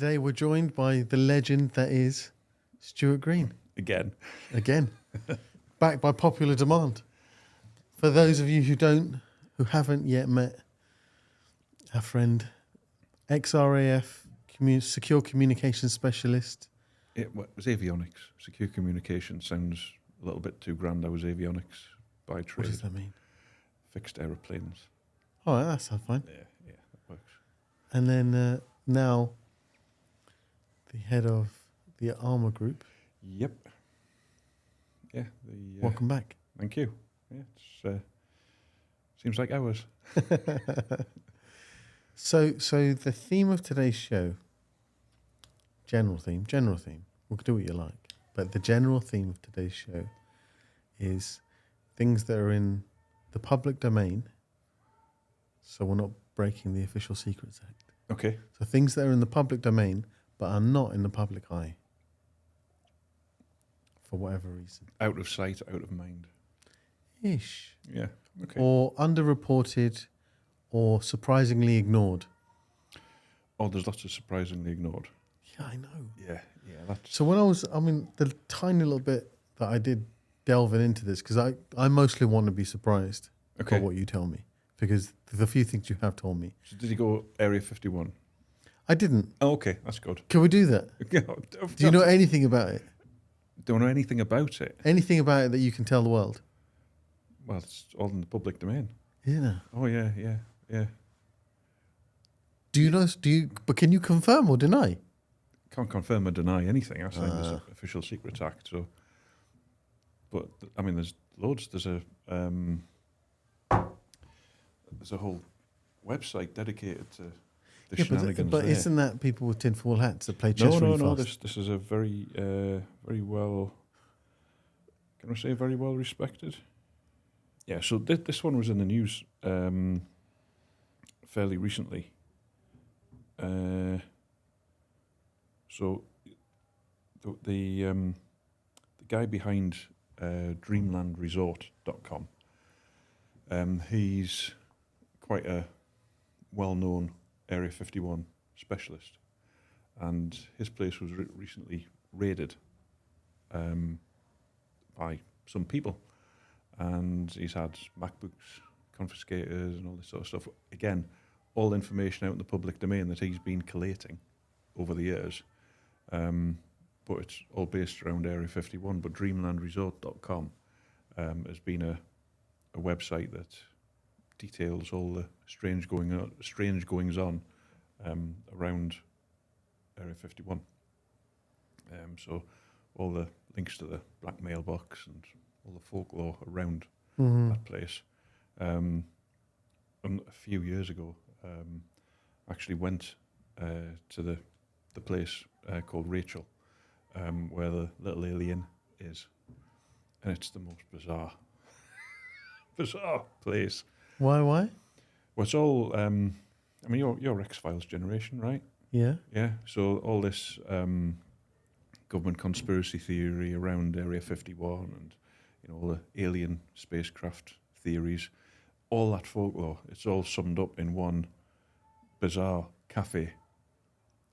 today we're joined by the legend that is Stuart Green. Again. Backed by popular demand. For those of you who haven't yet met our friend, XRAF, secure communications specialist. It was avionics. Secure communication sounds a little bit too grand. I was avionics by trade. What does that mean? Fixed aeroplanes. Oh, that sounds fine. Yeah, that works. And then now the head of the Armour Group. Yep. Yeah. Welcome back. Thank you. Yeah, it's seems like hours. So the theme of today's show, general theme, we'll do what you like, but the general theme of today's show is things that are in the public domain, so we're not breaking the Official Secrets Act. Okay. So things that are in the public domain but are not in the public eye for whatever reason. Out of sight, out of mind. Ish. Yeah. Okay. Or underreported or surprisingly ignored. Oh, there's lots of surprisingly ignored. Yeah, I know. Yeah. That's So when the tiny little bit that I did delving into this, because I mostly want to be surprised by what you tell me, because the few things you have told me. So did you go Area 51? I didn't. Oh, okay, that's good. Can we do that? Do you know anything about it? Don't know anything about it. Anything about it that you can tell the world? Well, it's all in the public domain. Yeah. Oh, yeah. But can you confirm or deny? Can't confirm or deny anything. I signed this Official Secrets Act. So, but I mean, there's loads. There's a whole website dedicated to the shenanigans. But isn't that people with tinfoil hats that play chess really No. fast? This is a very well. Can I say very well respected? Yeah. So this one was in the news fairly recently. So the guy behind Dreamland Resort.com, he's quite a well-known Area 51 specialist, and his place was recently raided by some people, and he's had MacBooks confiscated and all this sort of stuff. Again, all information out in the public domain that he's been collating over the years, but it's all based around Area 51. But DreamlandResort.com has been a website that details all the strange goings on around Area 51. So all the links to the black mailbox and all the folklore around that place. And a few years ago, actually went to the place called Rachel, where the little alien is, and it's the most bizarre place. Why? Well, it's all. I mean, you're X-Files generation, right? Yeah. Yeah. So all this government conspiracy theory around Area 51, and all the alien spacecraft theories, all that folklore. It's all summed up in one bizarre cafe,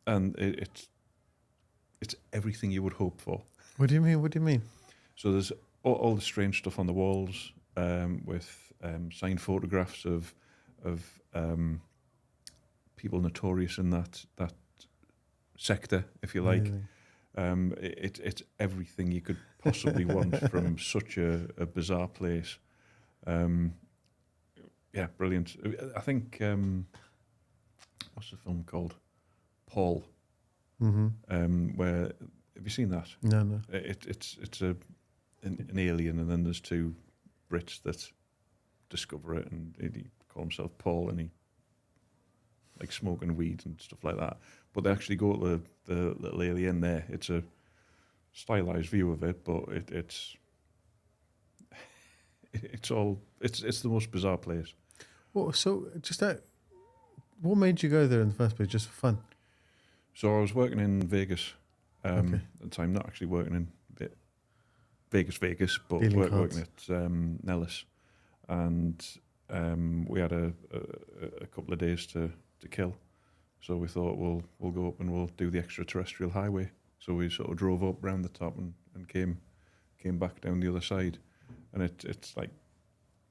and it's everything you would hope for. What do you mean? So there's all the strange stuff on the walls, with signed photographs of people notorious in that sector, if you like. Really? It's everything you could possibly want from such a bizarre place. Yeah, brilliant. I think what's the film called? Paul. Where have you seen that? No. It's an alien, and then there's two Brits that discover it, and he call himself Paul, and he like smoking weed and stuff like that. But they actually go to the little alien there. It's a stylized view of it, but it's the most bizarre place. Well, so what made you go there in the first place? Just for fun? So I was working in Vegas at the time, not actually working in Vegas, but working at Nellis, and we had a couple of days to kill. So we thought we'll go up and we'll do the extraterrestrial highway. So we sort of drove up round the top and came back down the other side. And it's like,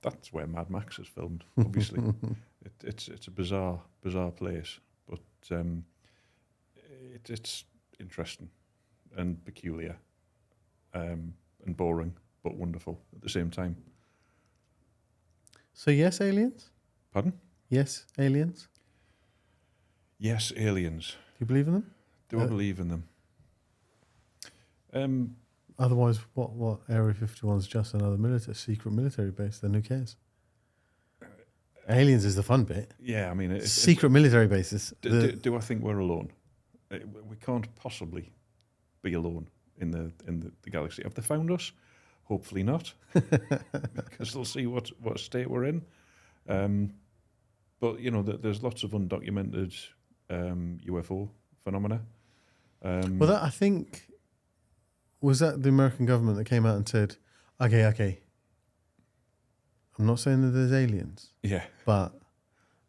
that's where Mad Max is filmed, obviously. It's a bizarre place, but it's interesting and peculiar, and boring, but wonderful at the same time. So yes, aliens? Pardon? Yes, aliens? Yes, aliens. Do you believe in them? Do I believe in them? Otherwise, what Area 51 is just another secret military base, then who cares? Aliens is the fun bit. Yeah, I mean... Secret military bases. Do I think we're alone? We can't possibly be alone in the galaxy. Have they found us? Hopefully not, because they'll see what state we're in. But, there's lots of undocumented UFO phenomena. Well, that, I think... Was that the American government that came out and said, okay, I'm not saying that there's aliens. Yeah. But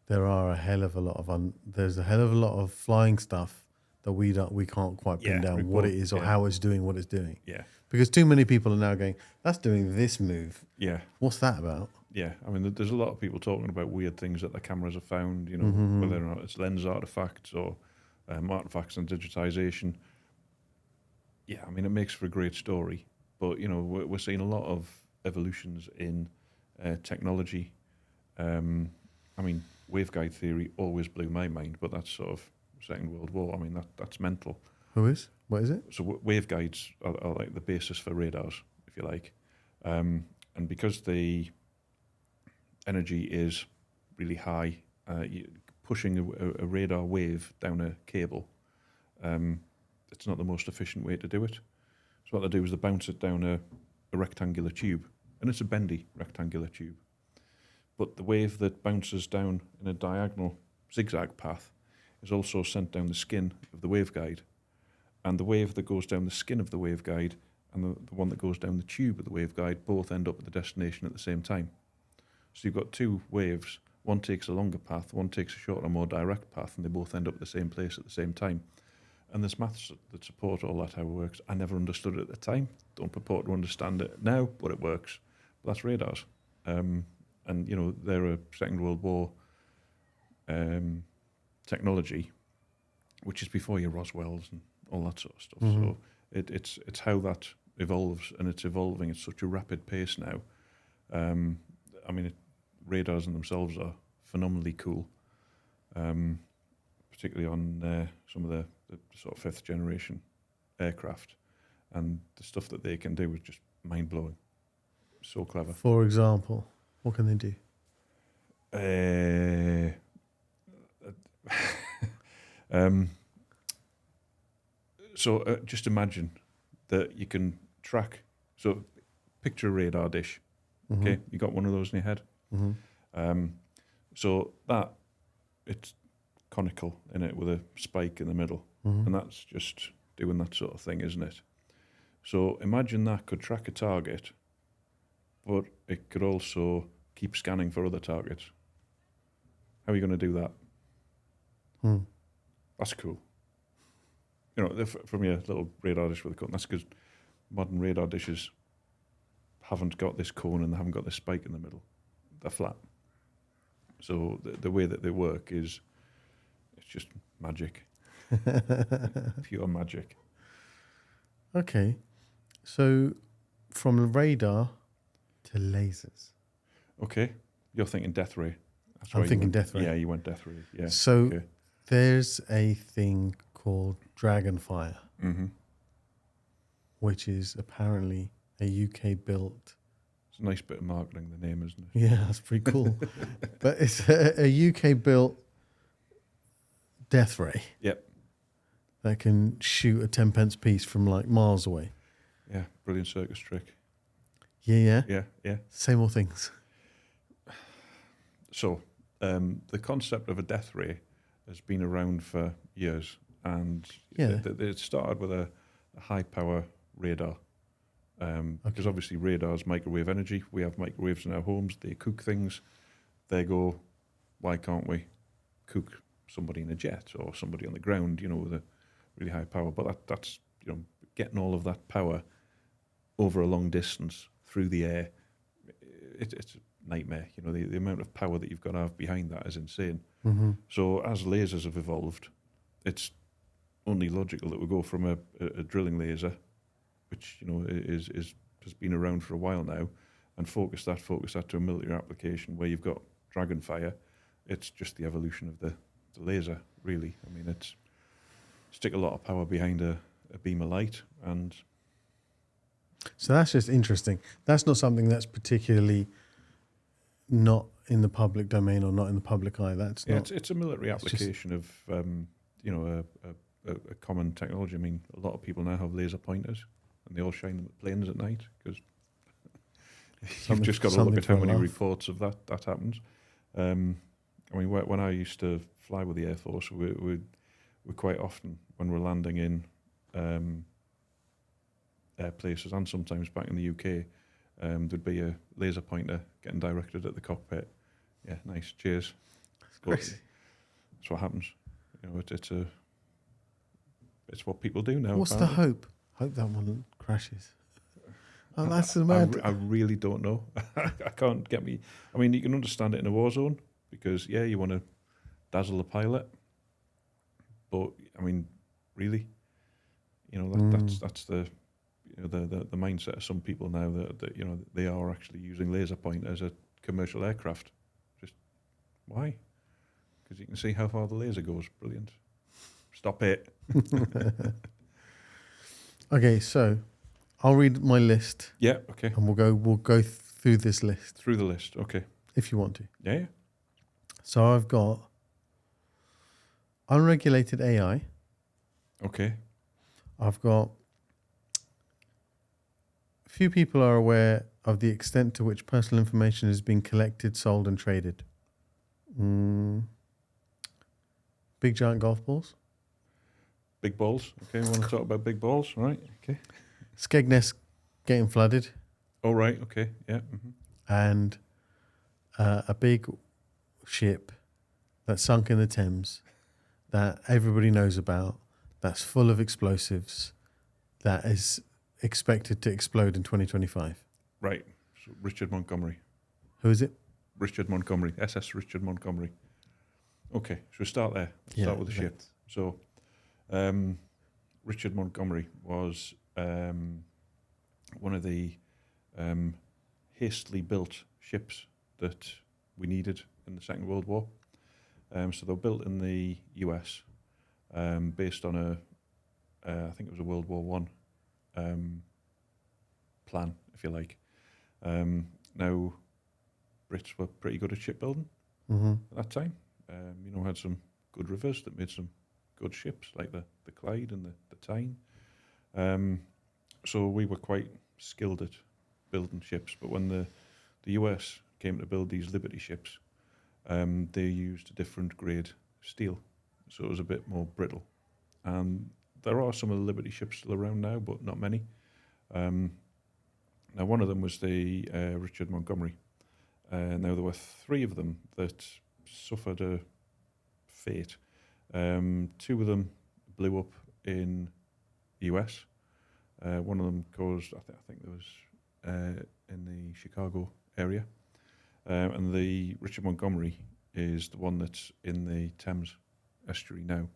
there are a hell of a lot of there's a hell of a lot of flying stuff that we can't quite pin down what it is or how it's doing what it's doing. Yeah. Because too many people are now going, that's doing this move. Yeah. What's that about? Yeah. I mean, there's a lot of people talking about weird things that the cameras have found, whether or not it's lens artifacts or artifacts and digitization. Yeah, I mean, it makes for a great story. But, we're seeing a lot of evolutions in technology. I mean, waveguide theory always blew my mind, but that's sort of Second World War. I mean, that's mental. What is it? So waveguides are like the basis for radars, if you like. And because the energy is really high, pushing a radar wave down a cable, it's not the most efficient way to do it. So what they do is they bounce it down a rectangular tube, and it's a bendy rectangular tube. But the wave that bounces down in a diagonal zigzag path is also sent down the skin of the waveguide. And the wave that goes down the skin of the waveguide and the one that goes down the tube of the waveguide both end up at the destination at the same time. So you've got two waves. One takes a longer path, one takes a shorter, more direct path, and they both end up at the same place at the same time. And there's maths that support all that, how it works. I never understood it at the time. Don't purport to understand it now, but it works. But that's radars. And, they're a Second World War technology, which is before your Roswells and all that sort of stuff. Mm-hmm. So it's how that evolves, and it's evolving at such a rapid pace now. Radars in themselves are phenomenally cool, particularly on some of the sort of fifth generation aircraft, and the stuff that they can do is just mind blowing. So clever. For example, what can they do? Just imagine that you can track. So picture a radar dish. Mm-hmm. Okay, you got one of those in your head. Mm-hmm. So that it's conical in it with a spike in the middle, and that's just doing that sort of thing, isn't it? So imagine that could track a target, but it could also keep scanning for other targets. How are you going to do that? That's cool. From your little radar dish with a cone, that's because modern radar dishes haven't got this cone and they haven't got this spike in the middle. They're flat. So the way that they work is, it's just magic. Pure magic. Okay. So from radar to lasers. Okay. You're thinking death ray. I'm thinking death ray. Yeah, you went death ray. Yeah. So there's a thing called Dragonfire, which is apparently a UK-built... It's a nice bit of marketing, the name, isn't it? Yeah, that's pretty cool. But it's a UK-built death ray. Yep. That can shoot a 10 pence piece from like miles away. Yeah, brilliant circus trick. Yeah. Same old things. So, the concept of a death ray has been around for years, and it started with a high-power radar. Because obviously radar is microwave energy. We have microwaves in our homes. They cook things. They go, why can't we cook somebody in a jet or somebody on the ground, with a really high power. But that's getting all of that power over a long distance through the air. It's a nightmare. The amount of power that you've got to have behind that is insane. Mm-hmm. So as lasers have evolved, it's only logical that we go from a drilling laser, which has been around for a while now, and focus that to a military application where you've got dragonfire. It's just the evolution of the laser, really. I mean, it's stick a lot of power behind a beam of light, and so that's just interesting. That's not something that's particularly not in the public domain or not in the public eye. It's a military application of a common technology. I mean, a lot of people now have laser pointers, and they all shine them at planes at night because you've just got to look at how many reports of that happens. I mean, when I used to fly with the Air Force, we quite often, when we're landing in places and sometimes back in the UK, there'd be a laser pointer getting directed at the cockpit. Yeah, nice. Cheers. That's crazy. That's what happens. It's what people do now. What's the hope? Hope that one crashes. Oh, that's mad. I really don't know. I can't get me. I mean, you can understand it in a war zone because you want to dazzle the pilot, but I mean, really, that's the the mindset of some people now that they are actually using laser pointers at commercial aircraft. Just why? Because you can see how far the laser goes. Brilliant. Stop it. Okay, so I'll read my list. Yeah. Okay. And we'll go through this list. Through the list. Okay. If you want to. Yeah. So I've got unregulated AI. Okay. I've got few people are aware of the extent to which personal information is being collected, sold, and traded. Big giant golf balls. Big balls. Okay, we want to talk about big balls, right? Okay. Skegness getting flooded. Oh, right. Okay. Yeah. Mm-hmm. And a big ship that sunk in the Thames that everybody knows about, that's full of explosives, that is expected to explode in 2025. Right. So Richard Montgomery. Who is it? Richard Montgomery. SS Richard Montgomery. Okay, so we start there. Start with the ship. So Richard Montgomery was one of the hastily built ships that we needed in the Second World War. So they were built in the US based on I think it was a World War One plan, if you like. Now, Brits were pretty good at shipbuilding at that time. Had some good rivers that made some good ships, like the Clyde and the Tyne. So we were quite skilled at building ships. But when the US came to build these Liberty ships, they used a different grade steel, so it was a bit more brittle. And there are some of the Liberty ships still around now, but not many. Now, one of them was the Richard Montgomery. Now, there were three of them that suffered a fate. Two of them blew up in the US. One of them caused, I think there was in the Chicago area. And the Richard Montgomery is the one that's in the Thames estuary now.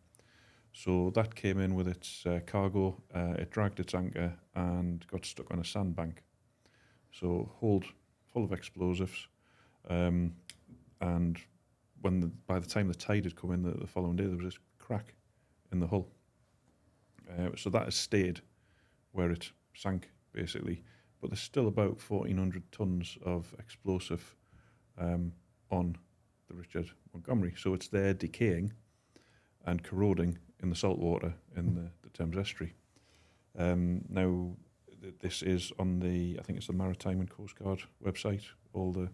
So that came in with its cargo, it dragged its anchor and got stuck on a sandbank. So hold full of explosives. And by the time the tide had come in the following day, there was this crack in the hull. So that has stayed where it sank, basically. But there's still about 1,400 tons of explosive on the Richard Montgomery. So it's there decaying and corroding in the salt water in the Thames estuary. Now, this is on I think it's the Maritime and Coast Guard website, all the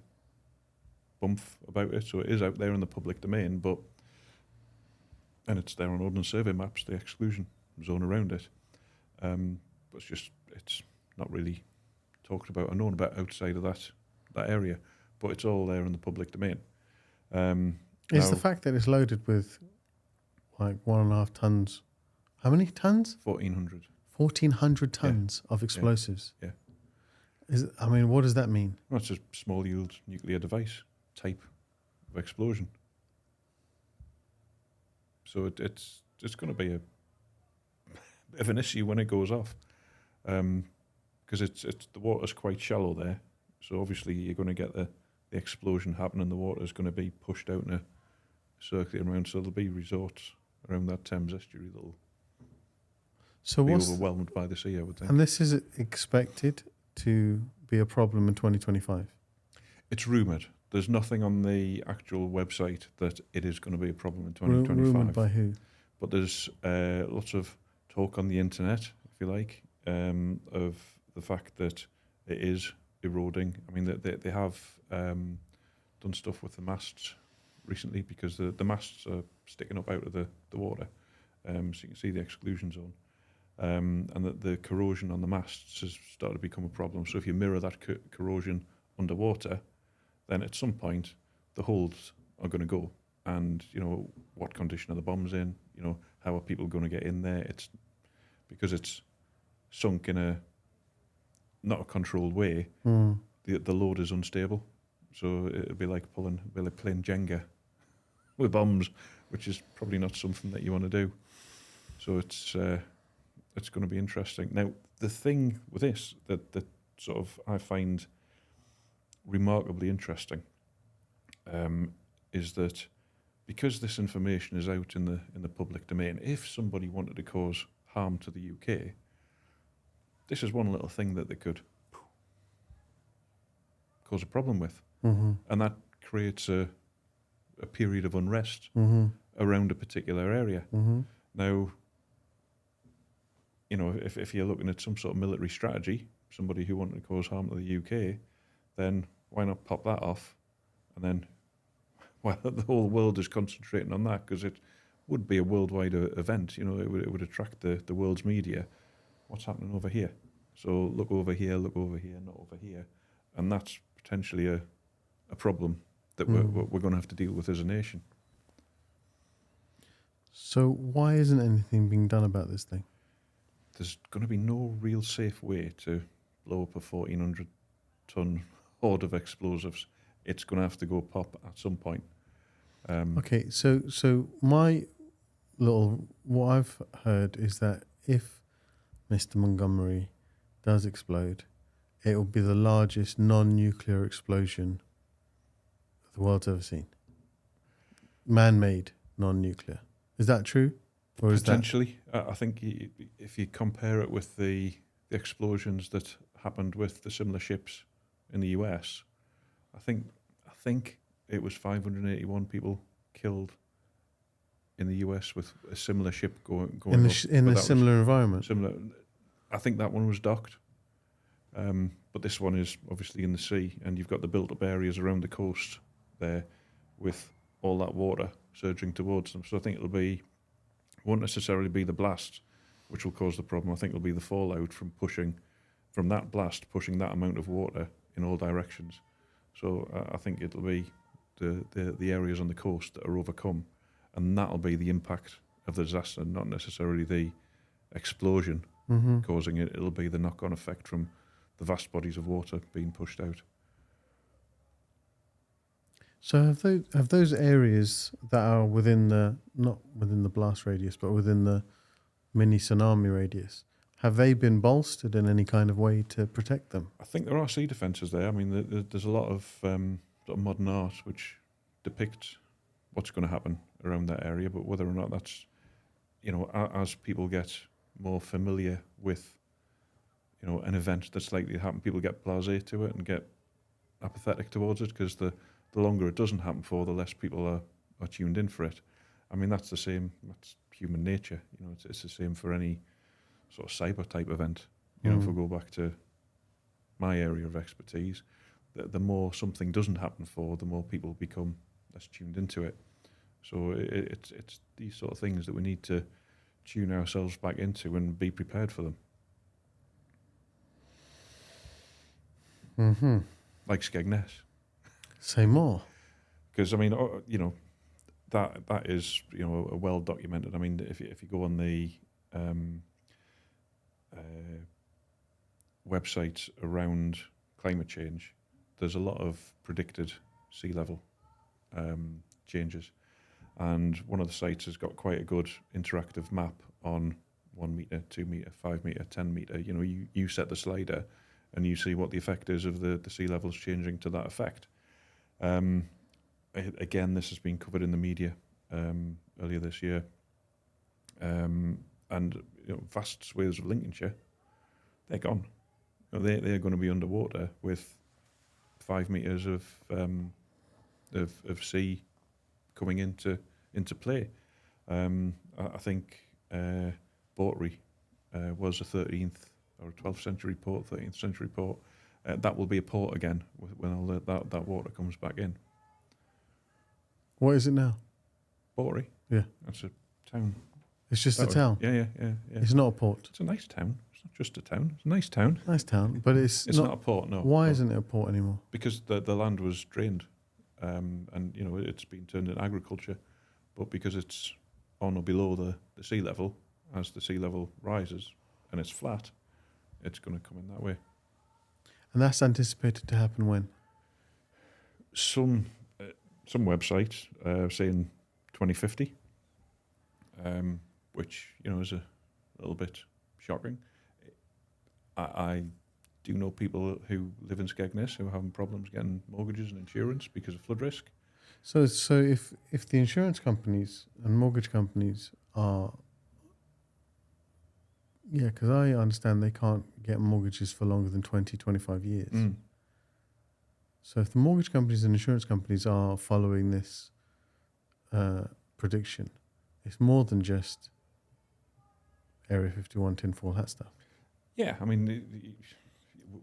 bumf about it. So it is out there in the public domain, and it's there on Ordnance Survey maps, the exclusion zone around it. But it's not really talked about or known about outside of that area, but it's all there in the public domain. Is the fact that it's loaded with like 1.5 tons. How many tons? 1,400. 1,400 tons of explosives. Yeah. What does that mean? Well, it's a small yield nuclear device type of explosion. So it's going to be a bit of an issue when it goes off, because it's the water's quite shallow there. So obviously you're going to get the explosion happening. The water is going to be pushed out in a circulating around. So there'll be resorts around that Thames estuary that'll be overwhelmed by the sea, I would think. And this is expected to be a problem in 2025? It's rumoured. There's nothing on the actual website that it is going to be a problem in 2025. Rumoured by who? But there's lots of talk on the internet, if you like, of the fact that it is eroding. I mean, they have done stuff with the masts recently, because the masts are sticking up out of the water, so you can see the exclusion zone. And that the corrosion on the masts has started to become a problem. So if you mirror that corrosion underwater, then at some point the holes are going to go. And, what condition are the bombs in? How are people going to get in there? It's because it's sunk in not a controlled way. The load is unstable. So it'd be like playing Jenga with bombs, which is probably not something that you want to do. So it's going to be interesting. Now, the thing with this that sort of I find remarkably interesting is that because this information is out in the public domain, if somebody wanted to cause harm to the UK, this is one little thing that they could cause a problem with. And that creates a period of unrest around a particular area. Now, if you're looking at some sort of military strategy, somebody who wanted to cause harm to the UK, then why not pop that off? And then, well, the whole world is concentrating on that, because it would be a worldwide event. It would attract the world's media. What's happening over here? So look over here, not over here. And that's potentially a problem that we're going to have to deal with as a nation. So why isn't anything being done about this thing? There's going to be no real safe way to blow up a 1,400-ton hoard of explosives. It's going to have to go pop at some point. Okay, so what I've heard is that if Mr. Montgomery does explode, it will be the largest non-nuclear explosion the world's ever seen. Man-made, non-nuclear. Is that true? Or is Potentially. I think if you compare it with the explosions that happened with the similar ships in the US, I think it was 581 people killed in the US with a similar ship going in a similar environment. Similar. I think that one was docked, but this one is obviously in the sea, and you've got the built-up areas around the coast there with all that water surging towards them. So I think won't necessarily be the blast which will cause the problem. I think it'll be the fallout from that blast pushing that amount of water in all directions. So I think it'll be the areas on the coast that are overcome, and that'll be the impact of the disaster, not necessarily the explosion causing it. It'll be the knock-on effect from the vast bodies of water being pushed out. So have those areas that are not within the blast radius, but within the mini tsunami radius, have they been bolstered in any kind of way to protect them? I think there are sea defences there. I mean, there's a lot of sort of modern art which depicts what's going to happen around that area, but whether or not that's, as people get more familiar with, an event that's likely to happen, people get blasé to it and get apathetic towards it, because the longer it doesn't happen for, the less people are tuned in for it. I mean, that's the same. That's human nature. It's the same for any sort of cyber type event. If we go back to my area of expertise, the more something doesn't happen for, the more people become less tuned into it. So it's these sort of things that we need to tune ourselves back into and be prepared for them. Like Skegness. Say more. Because, I mean, that is, a well documented. I mean, if you go on the websites around climate change, there's a lot of predicted sea level changes, and one of the sites has got quite a good interactive map on 1 meter, 2 meter, 5 meter, 10 meter. You set the slider, and you see what the effect is of the sea levels changing to that effect. Again, this has been covered in the media earlier this year, and vast swathes of Lincolnshire, they're gone. They're going to be underwater with 5 meters of sea coming into play. I think Bawtry was a 13th or 12th century port, 13th century port. That will be a port again when all that water comes back in. What is it now? Bawtry. Yeah. That's a town. It's just a town? Yeah. It's not a port? It's a nice town. It's not just a town. It's a nice town. Nice town, but it's not a port, no. Why no. isn't it a port anymore? Because the land was drained, and it's been turned into agriculture, but because it's on or below the sea level, as the sea level rises and it's flat, it's going to come in that way. And that's anticipated to happen when? Some websites saying 2050, which is a little bit shocking. I do know people who live in Skegness who are having problems getting mortgages and insurance because of flood risk. So if the insurance companies and mortgage companies are, because I understand they can't get mortgages for longer than 20, 25 years. Mm. So if the mortgage companies and insurance companies are following this prediction, it's more than just Area 51, tinfoil hat stuff. Yeah, I mean,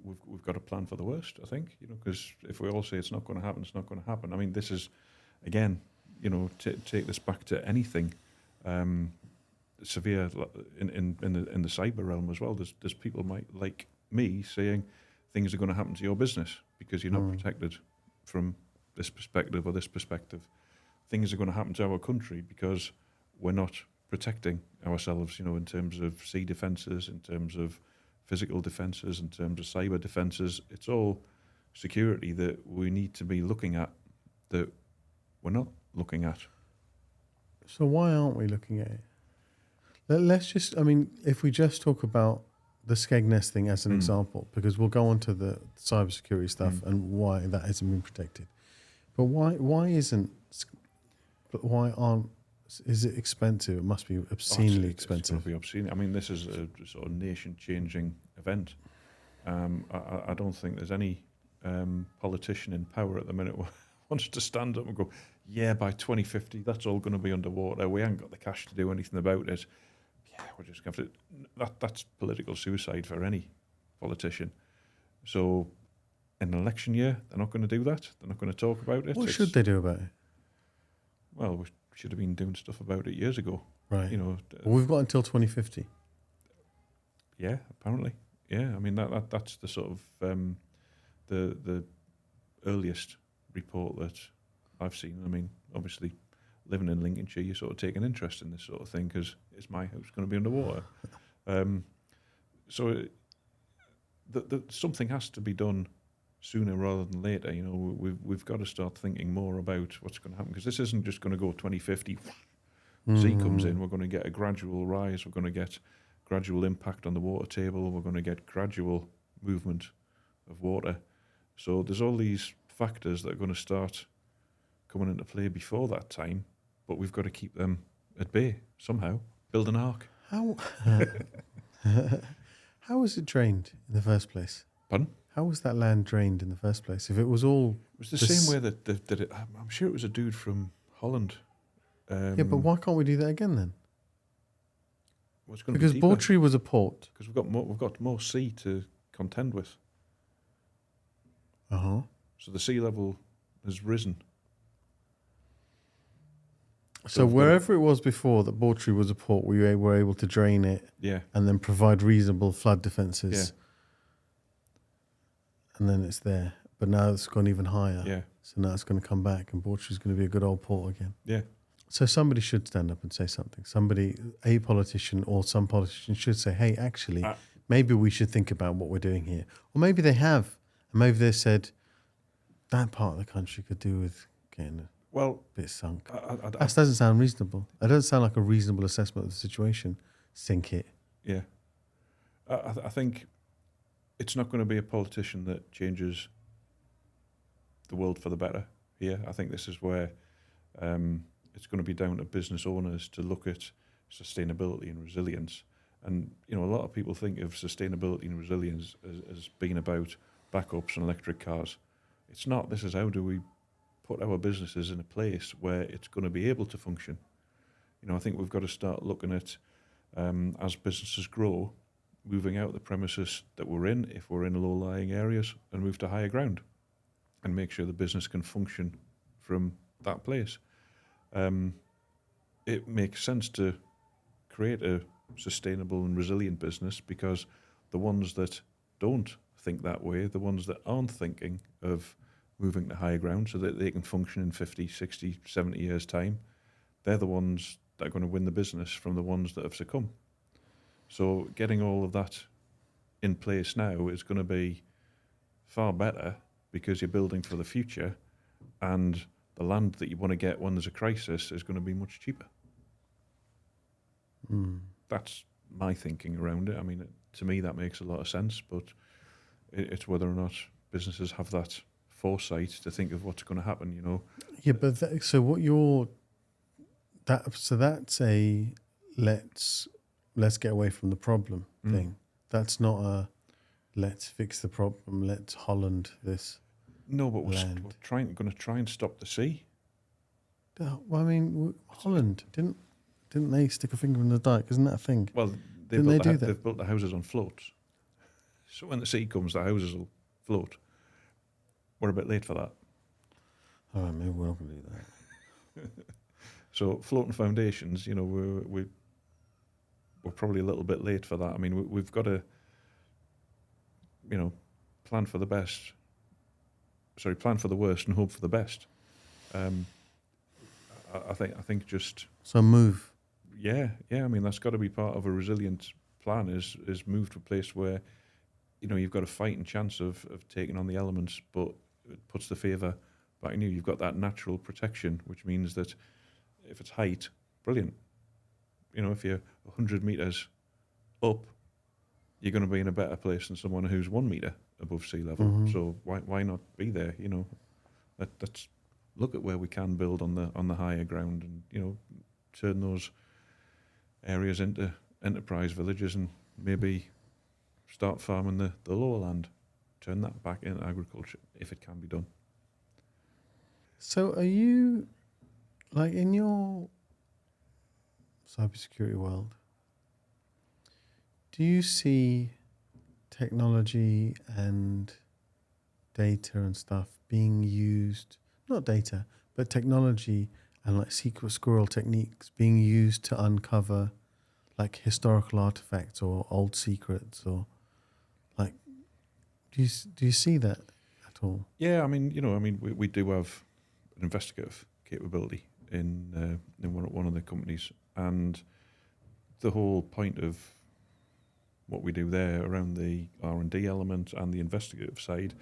we've got to plan for the worst, I think, because if we all say it's not going to happen, it's not going to happen. I mean, this is, again, take this back to anything severe in the cyber realm as well. There's people like me saying things are going to happen to your business because you're not protected from this perspective or this perspective. Things are going to happen to our country because we're not protecting ourselves, in terms of sea defences, in terms of physical defences, in terms of cyber defences. It's all security that we need to be looking at that we're not looking at. So why aren't we looking at it? Let's just, if we just talk about the Skegness thing as an example, because we'll go on to the cybersecurity stuff and why that hasn't been protected. But is it expensive? It must be obscenely expensive. It's going to be obscene. I mean, this is a sort of nation-changing event. I don't think there's any politician in power at the minute who wants to stand up and go, yeah, by 2050, that's all going to be underwater. We ain't got the cash to do anything about it. Yeah, we're just going to have to... That's political suicide for any politician. So in an election year, they're not going to do that. They're not going to talk about it. What should they do about it? Well, we should have been doing stuff about it years ago. Right. We've got until 2050. Yeah, apparently. Yeah, I mean, that's the sort of the earliest report that I've seen. I mean, obviously, living in Lincolnshire, you sort of take an interest in this sort of thing because is my house going to be underwater? So something has to be done sooner rather than later. We've got to start thinking more about what's going to happen, because this isn't just going to go 2050. Sea comes in, we're going to get a gradual rise, we're going to get gradual impact on the water table, we're going to get gradual movement of water. So there's all these factors that are going to start coming into play before that time, but we've got to keep them at bay somehow. Build an ark. How was it drained in the first place? Pardon? How was that land drained in the first place? If it was all... It was the same way that it... I'm sure it was a dude from Holland. Yeah, but why can't we do that again then? Well, it's going because to be Bawtry was a port. Because we've got more sea to contend with. Uh-huh. So the sea level has risen. So wherever it was before that Bawtry was a port, we were able to drain it, and then provide reasonable flood defences. Yeah. And then it's there. But now it's gone even higher. Yeah. So now it's going to come back, and Bawtry's going to be a good old port again. Yeah. So somebody should stand up and say something. Somebody, a politician or some politician should say, hey, actually, Uh, maybe we should think about what we're doing here. Or maybe they have. And maybe they said that part of the country could do with getting a well, bit sunk. I, That doesn't sound reasonable. It doesn't sound like a reasonable assessment of the situation. Sink it. yeah, I think it's not going to be a politician that changes the world for the better here. I think this is where it's going to be down to business owners to look at sustainability and resilience. And, you know, a lot of people think of sustainability and resilience as being about backups and electric cars. It's not. This is how do we put our businesses in a place where it's going to be able to function. You know, I think we've got to start looking at, as businesses grow, moving out the premises that we're in, if we're in low-lying areas, and move to higher ground and make sure the business can function from that place. It makes sense to create a sustainable and resilient business because the ones that don't think that way, the ones that aren't thinking of moving to higher ground so that they can function in 50, 60, 70 years' time, they're the ones that are going to win the business from the ones that have succumbed. So getting all of that in place now is going to be far better because you're building for the future, and the land that you want to get when there's a crisis is going to be much cheaper. That's my thinking around it. I mean, to me, that makes a lot of sense, but it's whether or not businesses have that foresight to think of what's going to happen, you know. Yeah, but so what you're that's a let's get away from the problem thing. That's not a let's fix the problem. Let's Holland this. No, but we're land. going to try and stop the sea. Well, I mean, Holland didn't they stick a finger in the dike? Isn't that a thing? Well, Didn't they do that? They've built the houses on floats. So when the sea comes, the houses will float. We're a bit late for that. All right, maybe we're not going to do that. So floating foundations, you know, we're probably a little bit late for that. I mean, we've got to, you know, plan for the worst and hope for the best. I think just So move. yeah. I mean, that's got to be part of a resilient plan. Is move to a place where, you know, you've got a fighting chance of taking on the elements, but it puts the favour back in you. You've got that natural protection, which means that if it's height, brilliant. You know, if you're 100 metres up, you're going to be in a better place than someone who's 1 metre above sea level. Mm-hmm. So why not be there? You know, let's look at where we can build on the higher ground, and, you know, turn those areas into enterprise villages, and maybe start farming the lower land, turn that back into agriculture if it can be done. So are you, like, in your cybersecurity world, do you see technology and data and stuff being used, not data, but technology and like secret squirrel techniques being used to uncover like historical artifacts or old secrets, or like, do you see that at all? Yeah, I mean, you know, we do have an investigative capability in one of the companies, and the whole point of what we do there around the R&D element and the investigative side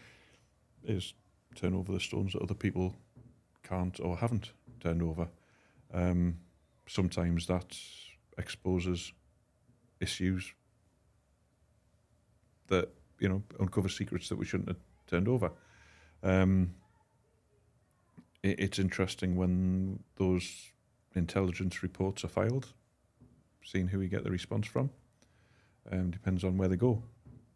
is turn over the stones that other people can't or haven't turned over. Sometimes that exposes issues that, you know, uncover secrets that we shouldn't have turned over. It's interesting when those intelligence reports are filed, seeing who we get the response from. Depends on where they go.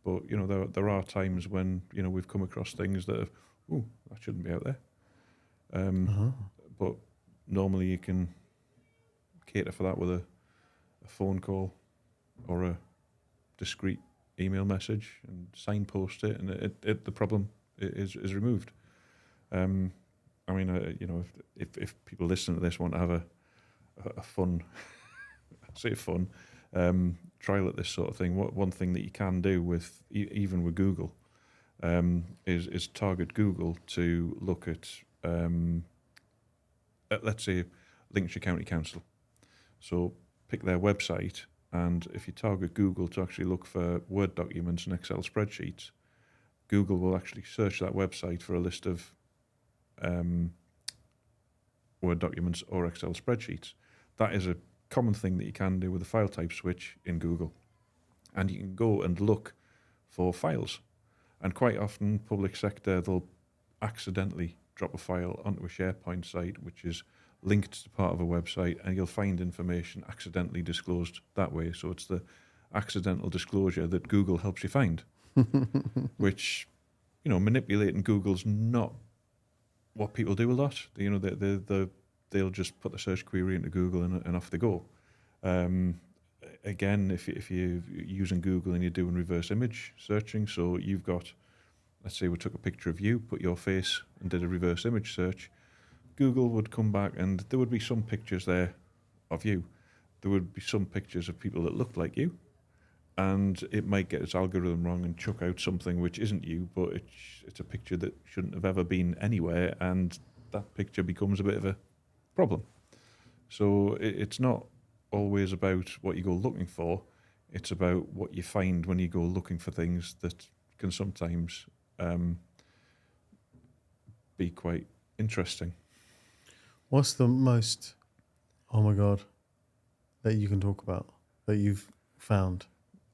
But, you know, there are times when, you know, we've come across things that that shouldn't be out there. But normally you can cater for that with a phone call or a discreet email message and signpost it, and the problem is removed. I mean, you know, if people listening to this want to have a fun, I say fun, trial at this sort of thing, one thing that you can do with even with Google is target Google to look at let's say Lincolnshire County Council. So pick their website, and if you target Google to actually look for Word documents and Excel spreadsheets, Google will actually search that website for a list of Word documents or Excel spreadsheets. That is a common thing that you can do with a file type switch in Google. And you can go and look for files. And quite often, public sector, they'll accidentally drop a file onto a SharePoint site, which is linked to part of a website, and you'll find information accidentally disclosed that way. So it's the accidental disclosure that Google helps you find, which, manipulating Google's not what people do a lot. They'll just put the search query into Google and off they go. Again, if you're using Google and you're doing reverse image searching, so you've got, let's say we took a picture of you, put your face and did a reverse image search, Google would come back and there would be some pictures there of you. There would be some pictures of people that looked like you, and it might get its algorithm wrong and chuck out something which isn't you, but it's a picture that shouldn't have ever been anywhere, and that picture becomes a bit of a problem. So it's not always about what you go looking for, it's about what you find when you go looking for things that can sometimes be quite interesting. What's the most, oh my God, that you can talk about, that you've found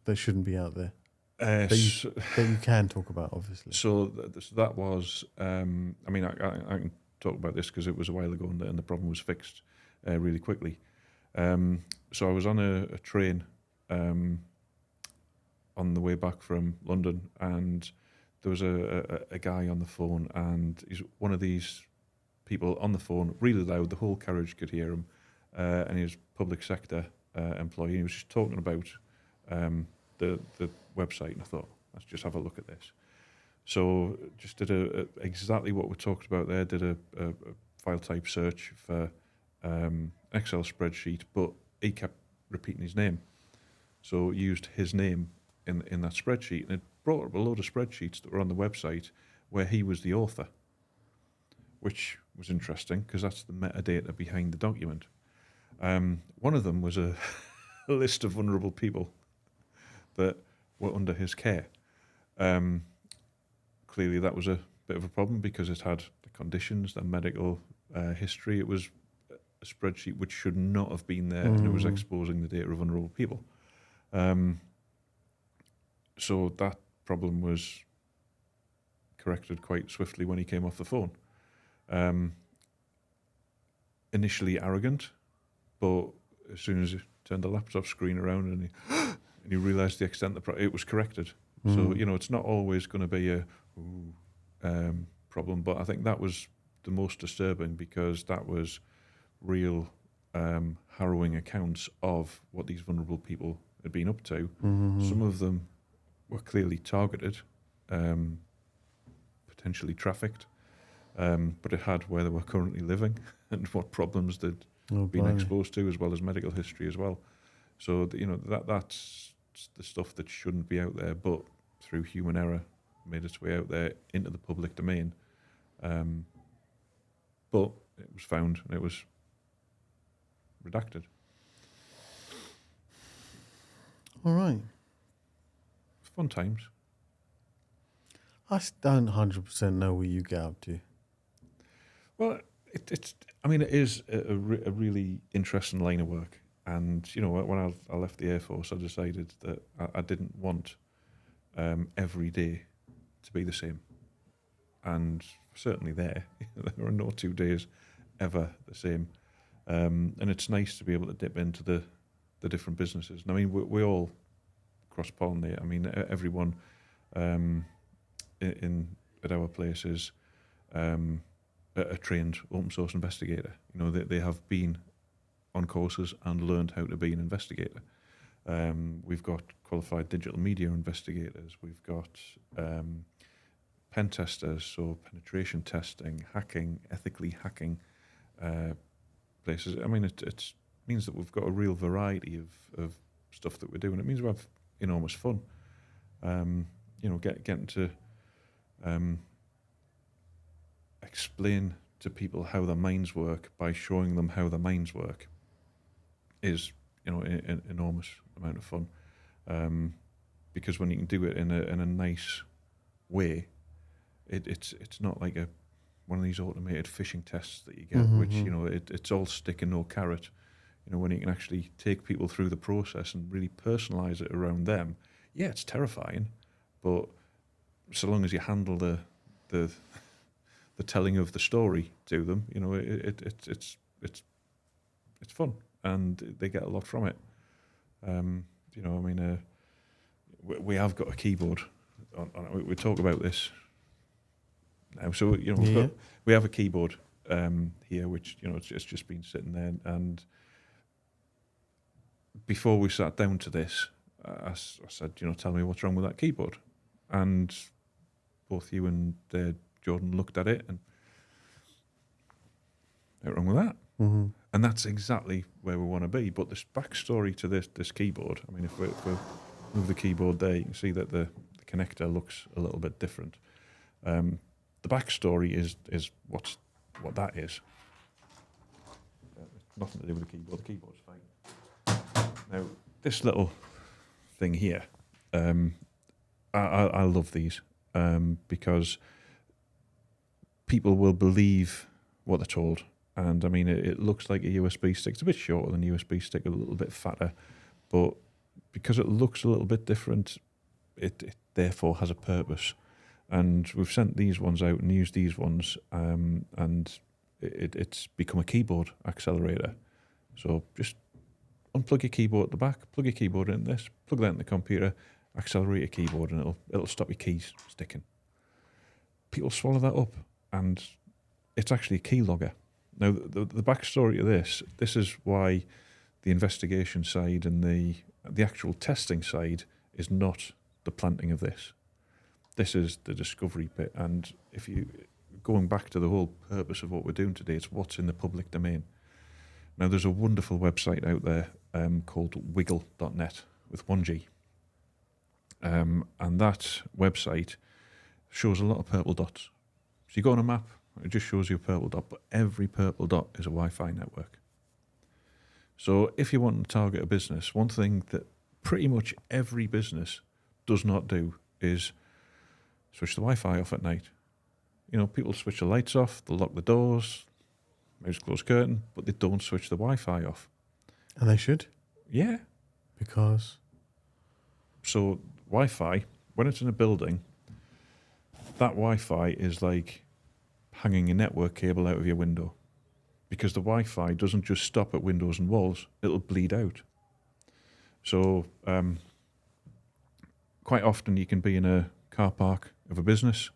that shouldn't be out there? That you can talk about, obviously. So that was, I can talk about this because it was a while ago and the problem was fixed really quickly. So I was on a train on the way back from London, and there was a guy on the phone, and he's one of these people on the phone, really loud, the whole carriage could hear him, and he was public sector employee. He was just talking about the website, and I thought, let's just have a look at this. So just did exactly what we talked about there, did a file type search for Excel spreadsheet, but he kept repeating his name. So used his name in that spreadsheet, and it brought up a load of spreadsheets that were on the website where he was the author, which was interesting because that's the metadata behind the document. One of them was a list of vulnerable people that were under his care. Clearly that was a bit of a problem because it had the conditions, the medical history. It was a spreadsheet which should not have been there, and it was exposing the data of vulnerable people. So that problem was corrected quite swiftly when he came off the phone. Initially arrogant, but as soon as he turned the laptop screen around and he realised the extent it was corrected. So, it's not always going to be a problem, but I think that was the most disturbing because that was real harrowing accounts of what these vulnerable people had been up to. Some of them were clearly targeted, potentially trafficked, but it had where they were currently living and what problems they'd been exposed to, as well as medical history as well. So, that's the stuff that shouldn't be out there, but through human error made its way out there into the public domain. But it was found and it was redacted. All right. Fun times. I don't 100% know where you get up to. Well, it is a really interesting line of work. And, when I left the Air Force, I decided that I didn't want every day to be the same. And certainly there are no 2 days ever the same. And it's nice to be able to dip into the different businesses. And I mean, we all cross-pollinate. I mean, everyone at our places a trained open source investigator. They have been on courses and learned how to be an investigator. We've got qualified digital media investigators. We've got pen testers, so penetration testing, hacking, ethically hacking places. I mean, it means that we've got a real variety of stuff that we're doing. It means we have enormous fun. Getting to explain to people how their minds work by showing them how their minds work is, an enormous amount of fun. Because when you can do it in a nice way, it's not like one of these automated phishing tests that you get, which it's all stick and no carrot. When you can actually take people through the process and really personalize it around them. Yeah, it's terrifying, but so long as you handle the telling of the story to them, it's fun and they get a lot from it. We have got a keyboard. We talk about this now, so we have a keyboard here, which it's just been sitting there. And before we sat down to this, I said, tell me what's wrong with that keyboard. And both you and Jordan looked at it and nothing wrong with that. Mm-hmm. And that's exactly where we want to be. But this backstory to this keyboard, if we move the keyboard there, you can see that the connector looks a little bit different. The backstory is what that is. Nothing to do with the keyboard. The keyboard's fine. Now, this little thing here, I love these because people will believe what they're told. And it looks like a USB stick. It's a bit shorter than a USB stick, a little bit fatter, but because it looks a little bit different, it therefore has a purpose. And we've sent these ones out and used these ones, and it's become a keyboard accelerator. So just unplug your keyboard at the back, plug your keyboard in this, plug that in the computer, accelerate your keyboard, and it'll stop your keys sticking. People swallow that up, and it's actually a keylogger. Now, the backstory to this is why the investigation side and the actual testing side is not the planting of this. This is the discovery bit, and if you going back to the whole purpose of what we're doing today, it's what's in the public domain. Now, there's a wonderful website out there called wiggle.net with 1G, and that website shows a lot of purple dots. So you go on a map, it just shows you a purple dot, but every purple dot is a Wi-Fi network. So if you want to target a business, one thing that pretty much every business does not do is switch the Wi-Fi off at night. People switch the lights off, they lock the doors, maybe close the curtain, but they don't switch the Wi-Fi off. And they should? Yeah. Because? So Wi-Fi, when it's in a building, that Wi-Fi is like hanging a network cable out of your window, because the Wi-Fi doesn't just stop at windows and walls, it'll bleed out. So quite often you can be in a car park of a business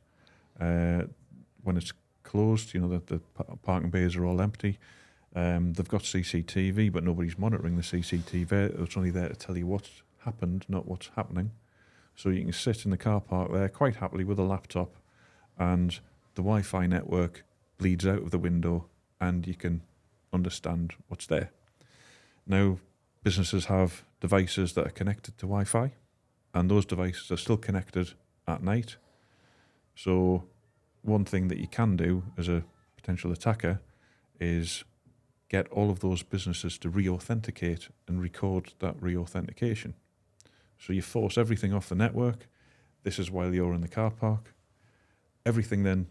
when it's closed, the parking bays are all empty. They've got CCTV, but nobody's monitoring the CCTV. It's only there to tell you what's happened, not what's happening. So you can sit in the car park there quite happily with a laptop, and the Wi-Fi network bleeds out of the window, and you can understand what's there. Now, businesses have devices that are connected to Wi-Fi, and those devices are still connected at night. So one thing that you can do as a potential attacker is get all of those businesses to re-authenticate and record that re-authentication. So you force everything off the network. This is while you're in the car park. Everything then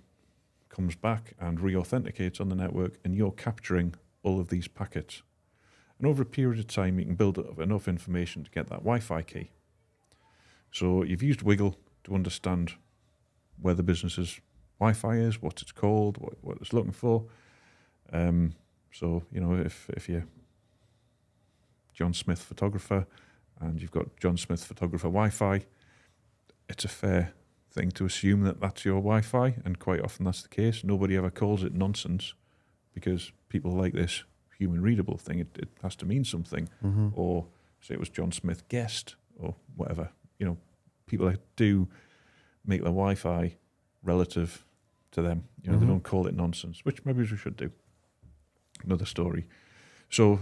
comes back and re-authenticates on the network, and you're capturing all of these packets. And over a period of time, you can build up enough information to get that Wi-Fi key. So you've used Wiggle to understand where the business's Wi-Fi is, what it's called, what it's looking for. So, if you're John Smith photographer and you've got John Smith photographer Wi-Fi, it's a fair thing to assume that that's your Wi-Fi, and quite often that's the case. Nobody ever calls it nonsense, because people like this human readable thing. It has to mean something, or say it was John Smith guest or whatever. People do make their Wi-Fi relative to them. They don't call it nonsense, which maybe we should do. Another story. So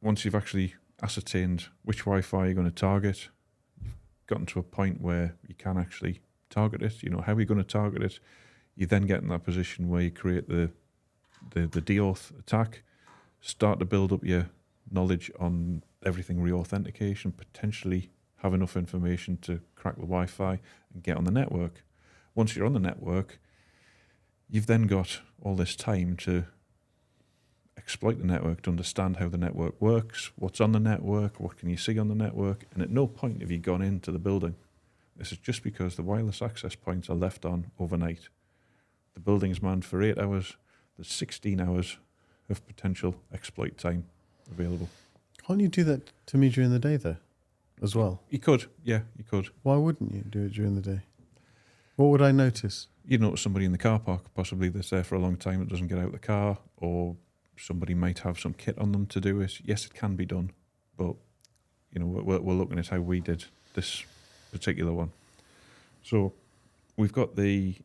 once you've actually ascertained which Wi-Fi you're going to target, you've gotten to a point where you can actually target it. How you're going to target it. You then get in that position where you create the the deauth attack, start to build up your knowledge on everything re-authentication, potentially have enough information to crack the Wi-Fi and get on the network. Once you're on the network, you've then got all this time to exploit the network, to understand how the network works, what's on the network, what can you see on the network, and at no point have you gone into the building. This is just because the wireless access points are left on overnight. The building's manned for 8 hours. There's 16 hours of potential exploit time available. Can't you do that to me during the day, though, as well? You could, yeah, you could. Why wouldn't you do it during the day? What would I notice? You'd notice somebody in the car park, possibly that's there for a long time that doesn't get out of the car, or somebody might have some kit on them to do it. Yes, it can be done, but you know we're looking at how we did this particular one. So we've got the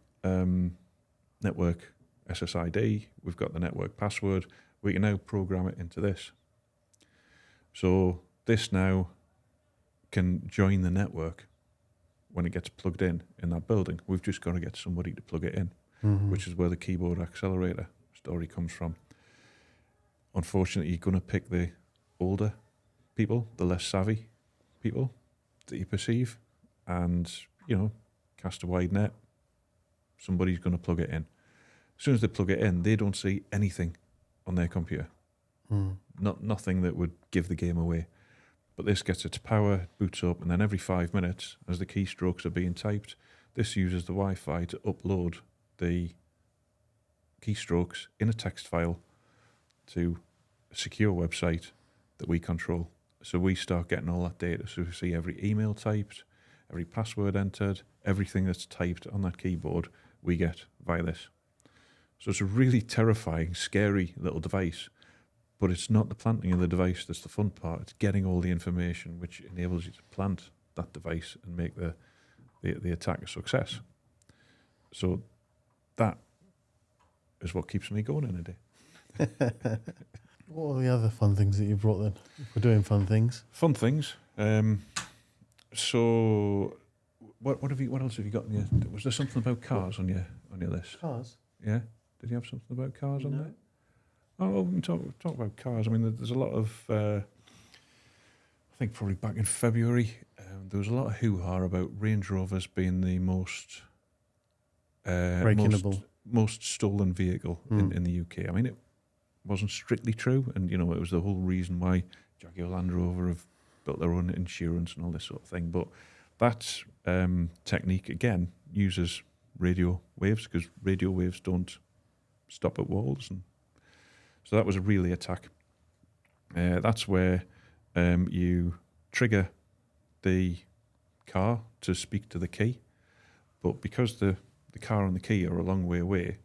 network SSID, we've got the network password. We can now program it into this. So this now can join the network when it gets plugged in that building. We've just got to get somebody to plug it in, which is where the keyboard accelerator story comes from. Unfortunately, you're going to pick the older people, the less savvy people that you perceive, and, you know, cast a wide net. Somebody's going to plug it in. As soon as they plug it in, they don't see anything on their computer. Nothing that would give the game away. But this gets its power, boots up, and then every 5 minutes, as the keystrokes are being typed, this uses the Wi-Fi to upload the keystrokes in a text file to a secure website that we control. So we start getting all that data. So we see every email typed, every password entered, everything that's typed on that keyboard, we get via this. So it's a really terrifying, scary little device. But it's not the planting of the device that's the fun part. It's getting all the information which enables you to plant that device and make the attack a success. So that is what keeps me going in a day. What are the other fun things that you brought then? If we're doing fun things. Fun things. So what else have you got in your? Was there something about cars on your list? Cars? Yeah. Did you have something about cars on No. there? Oh, well, we can talk about cars. I mean, there's a lot of, I think probably back in February, there was a lot of hoo-ha about Range Rovers being the most most stolen vehicle in the UK. I mean, it wasn't strictly true, and you know, it was the whole reason why Jaguar Land Rover have built their own insurance and all this sort of thing. But that technique again uses radio waves, because radio waves don't stop at walls, and so that was a relay attack. That's where you trigger the car to speak to the key, but because the car and the key are a long way away,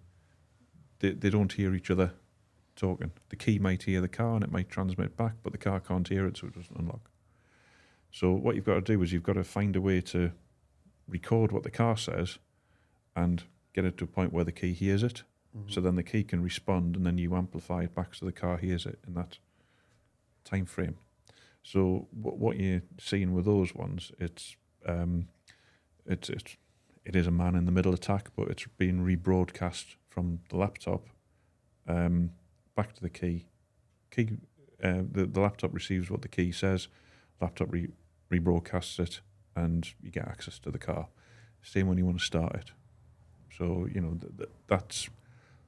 they don't hear each other talking. The key might hear the car and it might transmit back, but the car can't hear it, so it doesn't unlock. So what you've got to do is you've got to find a way to record what the car says and get it to a point where the key hears it. So then the key can respond, and then you amplify it back so the car hears it in that time frame. So what you're seeing with those ones, it is a man in the middle attack, but it's being rebroadcast from the laptop back to the key. The laptop receives what the key says, laptop rebroadcasts it, and you get access to the car. Same when you want to start it. So, you know, that's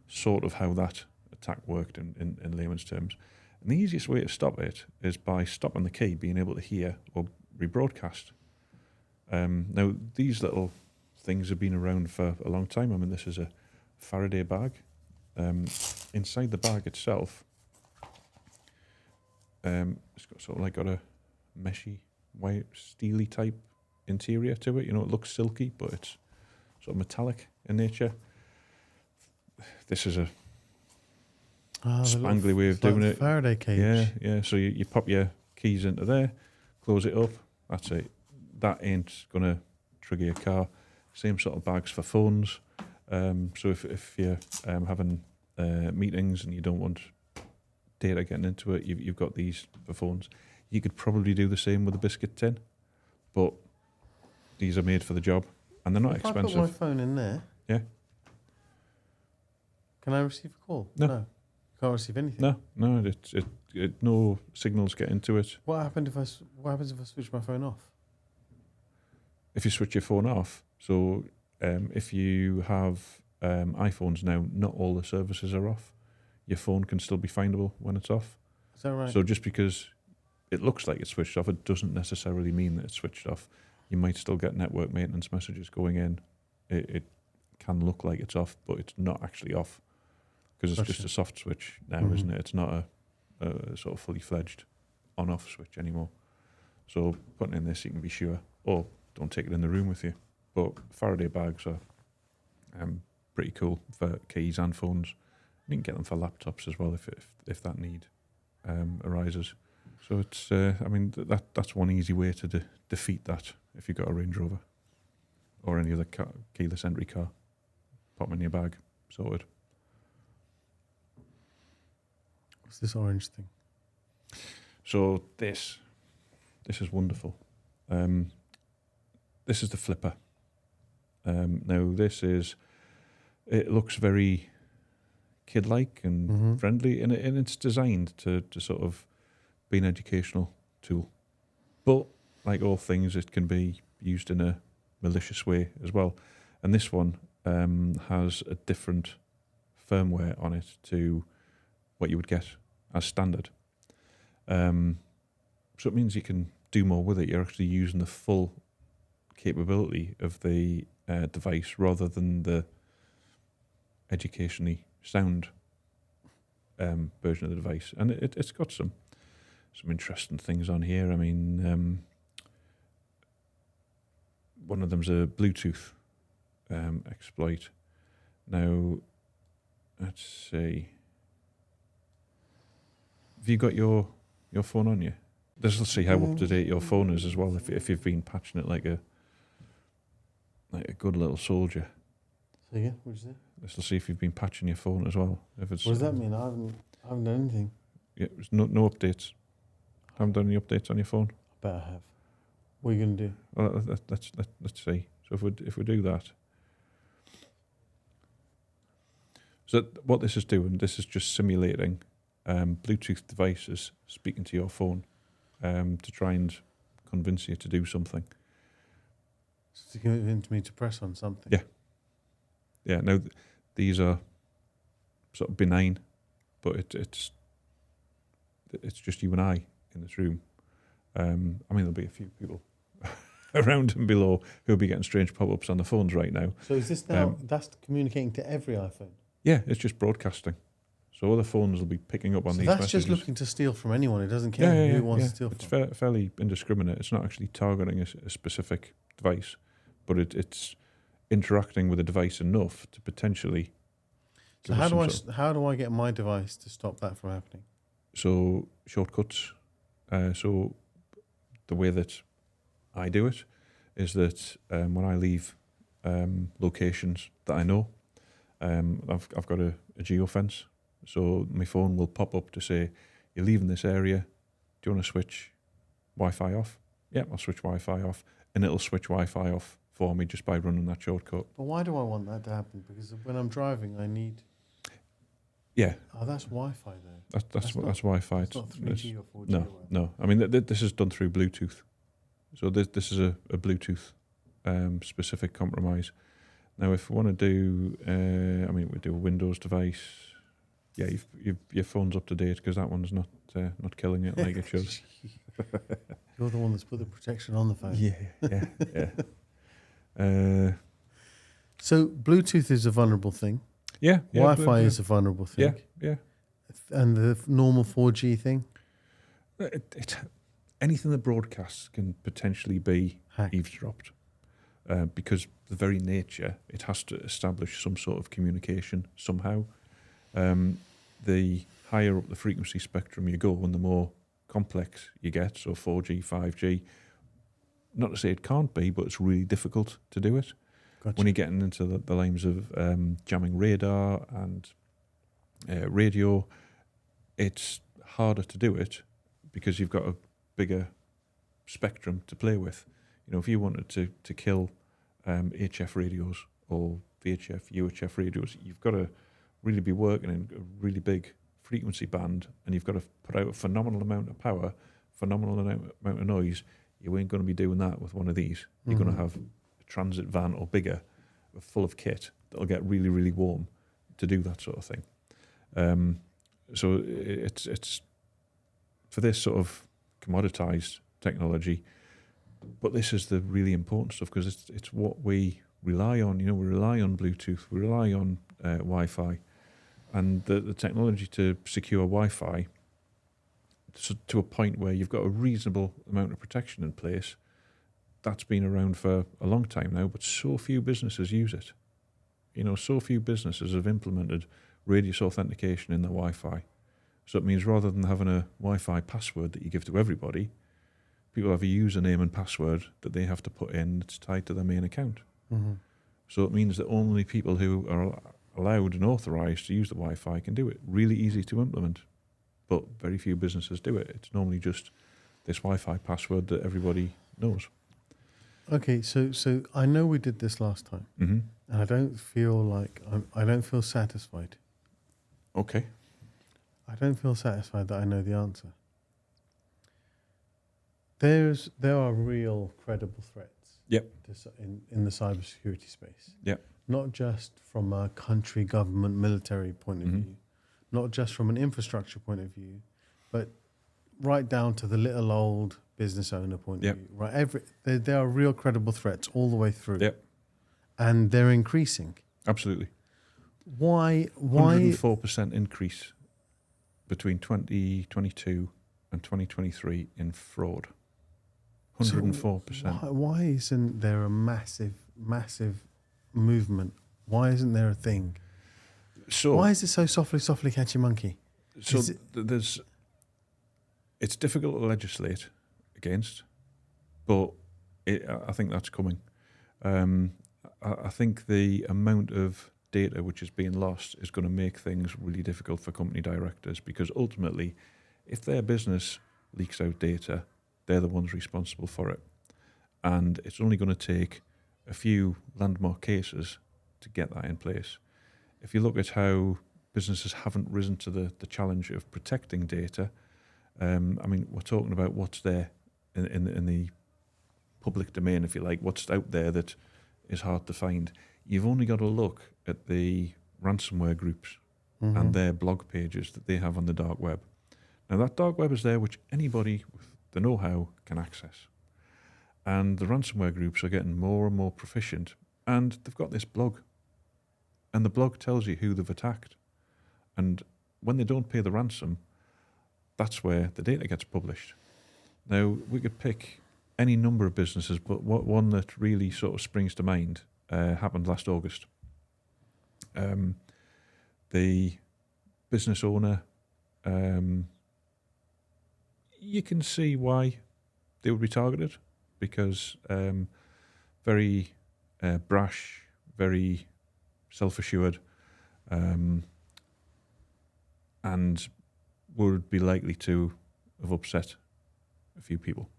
sort of how that attack worked in layman's terms. And the easiest way to stop it is by stopping the key being able to hear or rebroadcast. Now, these little things have been around for a long time. I mean, this is a Faraday bag. Inside the bag itself, it's got sort of like got a meshy, white, steely type interior to it. You know, it looks silky, but it's sort of metallic in nature. This is a spangly way of doing it. Faraday cage. Yeah. So you pop your keys into there, close it up. That's it. That ain't gonna trigger your car. Same sort of bags for phones. So if you're having meetings and you don't want data getting into it, you've got these for phones. You could probably do the same with a biscuit tin, but these are made for the job and they're not expensive. I put my phone in there. Yeah. Can I receive a call? No. You can't receive anything. No, no signals get into it. What happens if I switch my phone off? If you switch your phone off, so if you have iPhones now, not all the services are off. Your phone can still be findable when it's off. Is that right? So just because it looks like it's switched off, it doesn't necessarily mean that it's switched off. You might still get network maintenance messages going in. It can look like it's off, but it's not actually off because it's just a soft switch now, isn't it? It's not a sort of fully fledged on-off switch anymore. So putting in this, you can be sure, or don't take it in the room with you. But Faraday bags are pretty cool for keys and phones. You can get them for laptops as well if that need arises. So it's that's one easy way to defeat that if you've got a Range Rover or any other keyless entry car. Pop them in your bag, sorted. What's this orange thing? So this is wonderful. This is the flipper. Now it looks very kid-like and friendly, and it's designed to sort of be an educational tool. But like all things, it can be used in a malicious way as well. And this one has a different firmware on it to what you would get as standard. So it means you can do more with it. You're actually using the full capability of the device rather than the educationally sound version of the device. And it's got some interesting things on here. I mean, one of them's a Bluetooth exploit. Now, let's see. Have you got your phone on you? This will see how up to date your phone is as well. If you've been patching it like a good little soldier. So yeah, what'd you say? This will see if you've been patching your phone as well. If it's, What does that mean? I haven't done anything. Yeah, there's no updates. Haven't done any updates on your phone. I bet I have. What are you going to do? Well, let's see. So if we do that. So what this is doing, this is just simulating Bluetooth devices speaking to your phone to try and convince you to do something. To convince me to press on something. Yeah. Yeah. Now these are sort of benign, but it's just you and I in this room. I mean, there'll be a few people around and below who'll be getting strange pop-ups on the phones right now. So is this now, that's communicating to every iPhone? Yeah, it's just broadcasting. So other phones will be picking up on these that's messages. just looking to steal from anyone. It doesn't care who wants to steal from. It's fairly indiscriminate. It's not actually targeting a specific device, but it's interacting with a device enough to potentially... So how do I get my device to stop that from happening? So shortcuts. So the way that I do it is that when I leave locations that I know, I've got a geofence. So my phone will pop up to say, you're leaving this area. Do you want to switch Wi-Fi off? Yeah, I'll switch Wi-Fi off. And it'll switch Wi-Fi off for me just by running that shortcut. But why do I want that to happen? Because when I'm driving, I need... Yeah. Oh, that's Wi-Fi though. That's Wi-Fi. It's not 3G or 4G. No. I mean, this is done through Bluetooth. So this is a Bluetooth specific compromise. Now, if we want to do, we do a Windows device. Yeah, your phone's up to date because that one's not killing it like it should. You're the one that's put the protection on the phone. Yeah. So Bluetooth is a vulnerable thing. Yeah. Wi-Fi is a vulnerable thing. Yeah. And the normal 4G thing? Anything that broadcasts can potentially be hacked, eavesdropped. Because the very nature, it has to establish some sort of communication somehow. The higher up the frequency spectrum you go and the more complex you get, so 4G, 5G, not to say it can't be, but it's really difficult to do it. Gotcha. When you're getting into the lines of jamming radar and radio, it's harder to do it because you've got a bigger spectrum to play with. You know, if you wanted to kill HF radios or VHF, UHF radios, you've got to really be working in a really big frequency band, and you've got to put out a phenomenal amount of power, phenomenal amount of noise, you ain't going to be doing that with one of these. You're going to have a transit van or bigger, full of kit that'll get really, really warm to do that sort of thing. So it's for this sort of commoditized technology, but this is the really important stuff because it's what we rely on. You know, we rely on Bluetooth, we rely on Wi-Fi, and the technology to secure Wi-Fi to a point where you've got a reasonable amount of protection in place. That's been around for a long time now, but so few businesses use it. You know, so few businesses have implemented radius authentication in their Wi-Fi. So it means rather than having a Wi-Fi password that you give to everybody, people have a username and password that they have to put in that's tied to their main account. Mm-hmm. So it means that only people who are allowed and authorized to use the Wi-Fi can do it. Really easy to implement, but very few businesses do it. It's normally just this Wi-Fi password that everybody knows. Okay, so I know we did this last time, Mm-hmm. and I don't feel satisfied. Okay. I don't feel satisfied that I know the answer. There are real credible threats. Yep. In the cybersecurity space. Yep. Not just from a country, government, military point of view, not just from an infrastructure point of view, but right down to the little old business owner point of view. Right, there are real credible threats all the way through. Yep. And they're increasing. Absolutely. Why 104% increase between 2022 and 2023 in fraud. 104%. So why isn't there a massive movement? Why isn't there a thing? So why is it so softly catchy monkey? So it's difficult to legislate against, but I think that's coming. I think the amount of data which is being lost is going to make things really difficult for company directors, because ultimately, if their business leaks out data, they're the ones responsible for it. And it's only going to take a few landmark cases to get that in place. If you look at how businesses haven't risen to the challenge of protecting data, I mean, we're talking about what's there in the public domain, if you like, what's out there that is hard to find. You've only got to look at the ransomware groups and their blog pages that they have on the dark web. Now, that dark web is there which anybody with the know-how can access. And the ransomware groups are getting more and more proficient, and they've got this blog. And the blog tells you who they've attacked. And when they don't pay the ransom, that's where the data gets published. Now, we could pick any number of businesses, but one that really sort of springs to mind happened last August. The business owner, you can see why they would be targeted, because very brash, very self-assured, and would be likely to have upset a few people.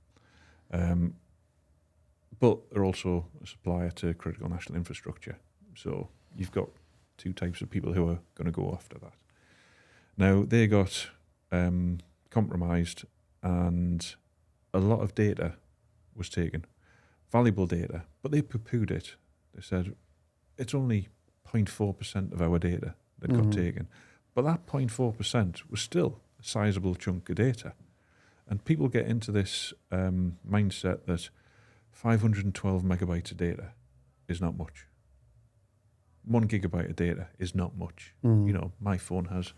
But they're also a supplier to critical national infrastructure. So you've got two types of people who are going to go after that. Now, they got compromised, and a lot of data was taken, valuable data, but they poo-pooed it. They said, it's only 0.4% of our data that got taken. But that 0.4% was still a sizable chunk of data. And people get into this mindset that 512 megabytes of data is not much. 1 gigabyte of data is not much. You know, my phone has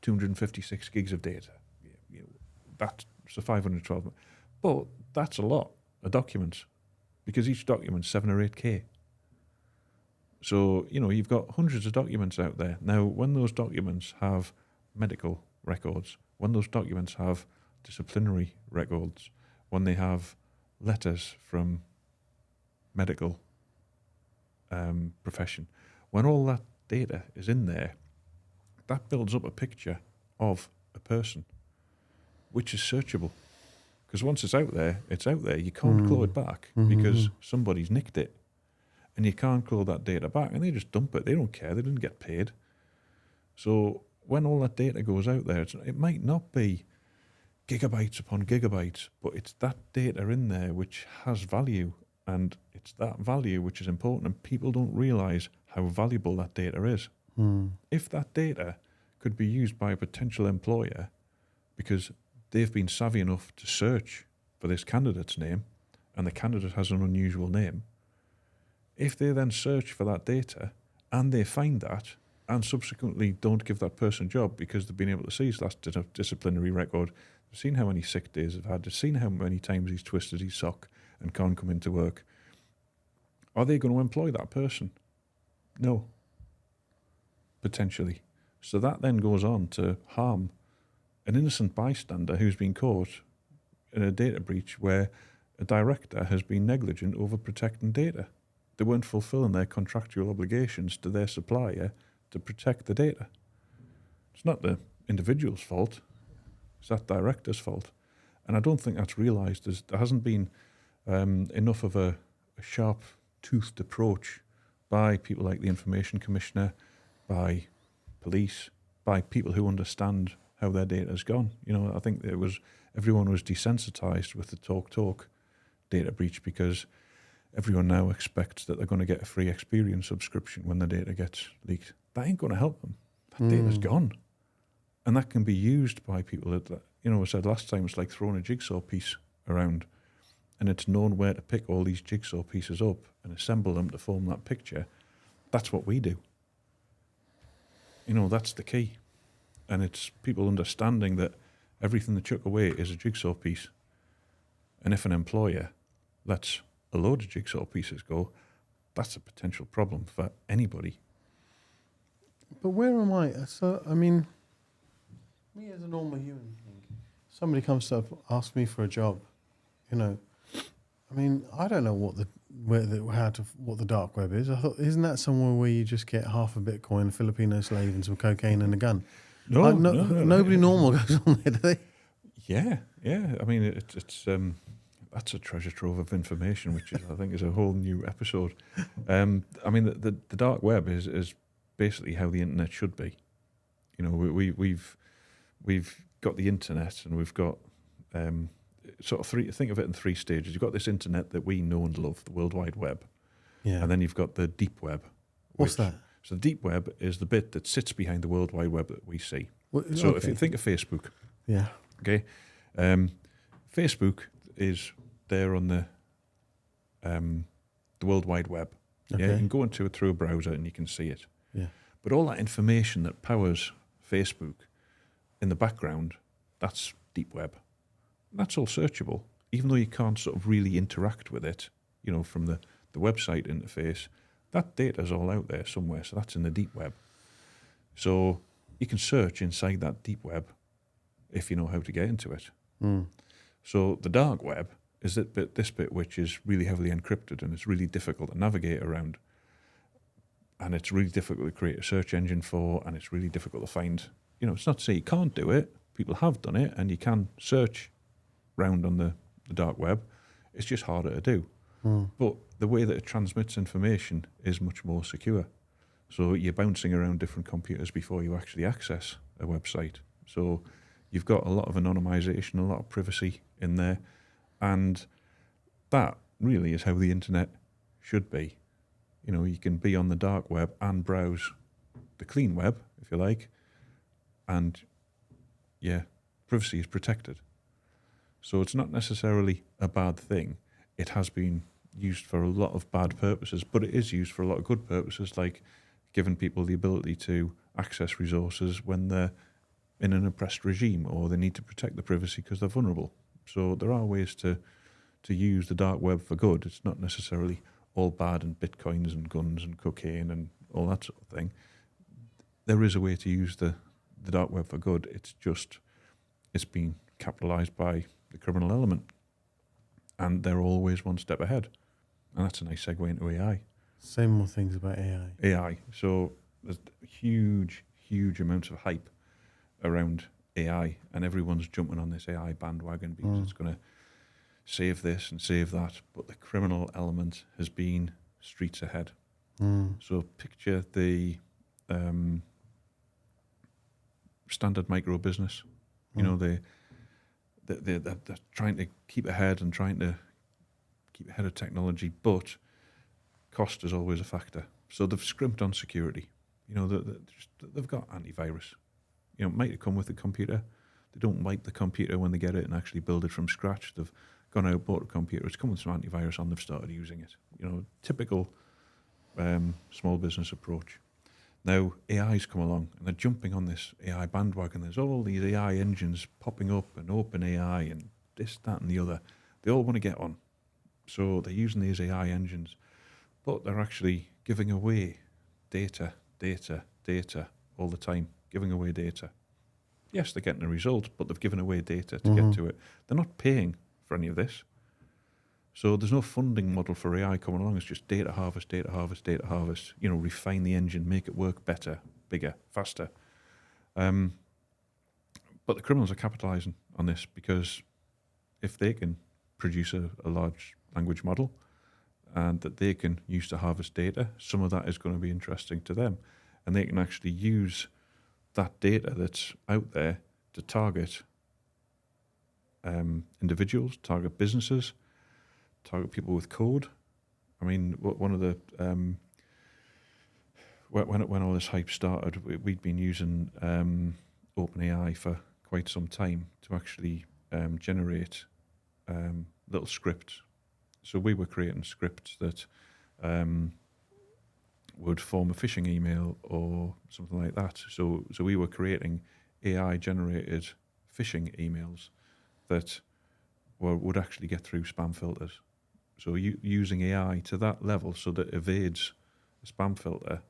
256 gigs of data. You know, that's so 512. But that's a lot of documents, because each document's 7 or 8K. So, you know, you've got hundreds of documents out there. Now, when those documents have medical records, when those documents have disciplinary records, when they have letters from medical profession, when all that data is in there, that builds up a picture of a person, which is searchable. Because once it's out there, it's out there. You can't claw it back because somebody's nicked it. And you can't claw that data back, and they just dump it. They don't care. They didn't get paid. So when all that data goes out there, it might not be gigabytes upon gigabytes, but it's that data in there which has value, and it's that value which is important, and people don't realise how valuable that data is. If that data could be used by a potential employer because they've been savvy enough to search for this candidate's name, and the candidate has an unusual name, if they then search for that data and they find that and subsequently don't give that person a job because they've been able to see his last disciplinary record, they've seen how many sick days they've had, they've seen how many times he's twisted his sock and can't come into work, are they going to employ that person? No. Potentially. So that then goes on to harm an innocent bystander who's been caught in a data breach where a director has been negligent over protecting data. They weren't fulfilling their contractual obligations to their supplier to protect the data. It's not the individual's fault, it's that director's fault. And I don't think that's realised. There hasn't been enough of a sharp-toothed approach by people like the Information Commissioner, by police, by people who understand how their data's gone. You know, I think everyone was desensitised with the TalkTalk data breach because everyone now expects that they're going to get a free Experian subscription when the data gets leaked. That ain't going to help them. That data's gone. And that can be used by people that, you know, I said last time, it's like throwing a jigsaw piece around, and it's known where to pick all these jigsaw pieces up and assemble them to form that picture. That's what we do. You know, that's the key. And it's people understanding that everything they chuck away is a jigsaw piece. And if an employer lets a load of jigsaw pieces go, that's a potential problem for anybody. But where am I? So, I mean, me as a normal human being, somebody comes up, asks me for a job, you know, I mean, I don't know what the dark web is. I thought, isn't that somewhere where you just get half a Bitcoin, a Filipino slave, and some cocaine and a gun? No, nobody normal goes on there, do they? Yeah. I mean, it's that's a treasure trove of information, which is, I think, is a whole new episode. I mean, the dark web is basically how the internet should be. You know, we've got the internet, and we've got sort of think of it in three stages. You've got this internet that we know and love, the World Wide Web, and then you've got the deep web. What's that? So the deep web is the bit that sits behind the World Wide Web that we see. So if you think of Facebook, okay, Facebook is there on the World Wide Web. Okay. Yeah, you can go into it through a browser and you can see it. Yeah. But all that information that powers Facebook in the background, that's deep web. That's all searchable, even though you can't sort of really interact with it, you know, from the website interface. That data's all out there somewhere, so that's in the deep web. So you can search inside that deep web if you know how to get into it. So the dark web is this bit which is really heavily encrypted, and it's really difficult to navigate around. And it's really difficult to create a search engine for, and it's really difficult to find. You know, it's not to say you can't do it. People have done it, and you can search round on the dark web. It's just harder to do. But the way that it transmits information is much more secure. So you're bouncing around different computers before you actually access a website. So you've got a lot of anonymization, a lot of privacy in there. And that really is how the internet should be. You know, you can be on the dark web and browse the clean web, if you like. And yeah, privacy is protected. So it's not necessarily a bad thing. It has been used for a lot of bad purposes, but it is used for a lot of good purposes, like giving people the ability to access resources when they're in an oppressed regime or they need to protect the privacy because they're vulnerable. So there are ways to use the dark web for good. It's not necessarily all bad and bitcoins and guns and cocaine and all that sort of thing. There is a way to use the dark web for good. It's just, it's been capitalised by the criminal element. And they're always one step ahead. And that's a nice segue into AI. Say more things about AI. AI. So there's huge amounts of hype around AI, and everyone's jumping on this AI bandwagon because it's going to save this and save that. But the criminal element has been streets ahead. So picture the standard micro business. You know, they're trying to keep ahead and trying to keep ahead of technology, but cost is always a factor. So they've scrimped on security. You know, they've got antivirus. You know, it might have come with the computer. They don't wipe the computer when they get it and actually build it from scratch. They've gone out, bought a computer. It's come with some antivirus on. They've started using it. You know, typical small business approach. Now AI's come along and they're jumping on this AI bandwagon. There's all these AI engines popping up and open AI and this, that, and the other. They all want to get on. So they're using these AI engines, but they're actually giving away data all the time, giving away data. Yes, they're getting a result, but they've given away data to get to it. They're not paying for any of this. So there's no funding model for AI coming along. It's just data harvest, you know, refine the engine, make it work better, bigger, faster. But the criminals are capitalizing on this because if they can produce a large language model and that they can use to harvest data, some of that is going to be interesting to them. And they can actually use that data that's out there to target individuals, target businesses, target people with code. I mean, one of the when all this hype started, we'd been using OpenAI for quite some time to actually generate little scripts. So we were creating scripts that would form a phishing email or something like that. So we were creating AI-generated phishing emails that would actually get through spam filters. So using AI to that level so that it evades a spam filter,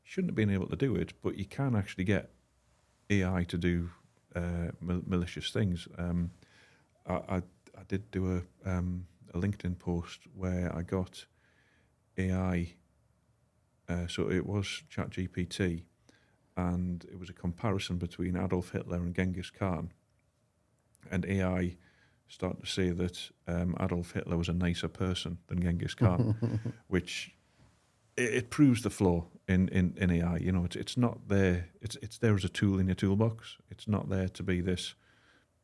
shouldn't have been able to do it, but you can actually get AI to do malicious things. I did do a LinkedIn post where I got AI, so it was ChatGPT, and it was a comparison between Adolf Hitler and Genghis Khan, and AI started to say that Adolf Hitler was a nicer person than Genghis Khan, which it proves the flaw in AI. You know, it's not there. It's there as a tool in your toolbox. It's not there to be this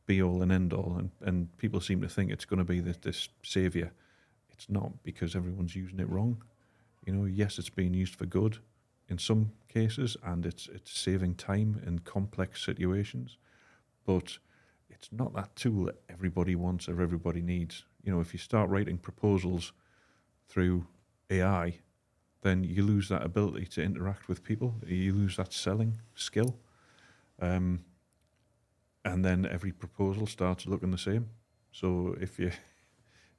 be all and end all, and people seem to think it's going to be this savior. It's not, because everyone's using it wrong. You know, yes, it's being used for good in some cases, and it's saving time in complex situations, but it's not that tool that everybody wants or everybody needs. You know, if you start writing proposals through AI, then you lose that ability to interact with people. You lose that selling skill. And then every proposal starts looking the same. So if you're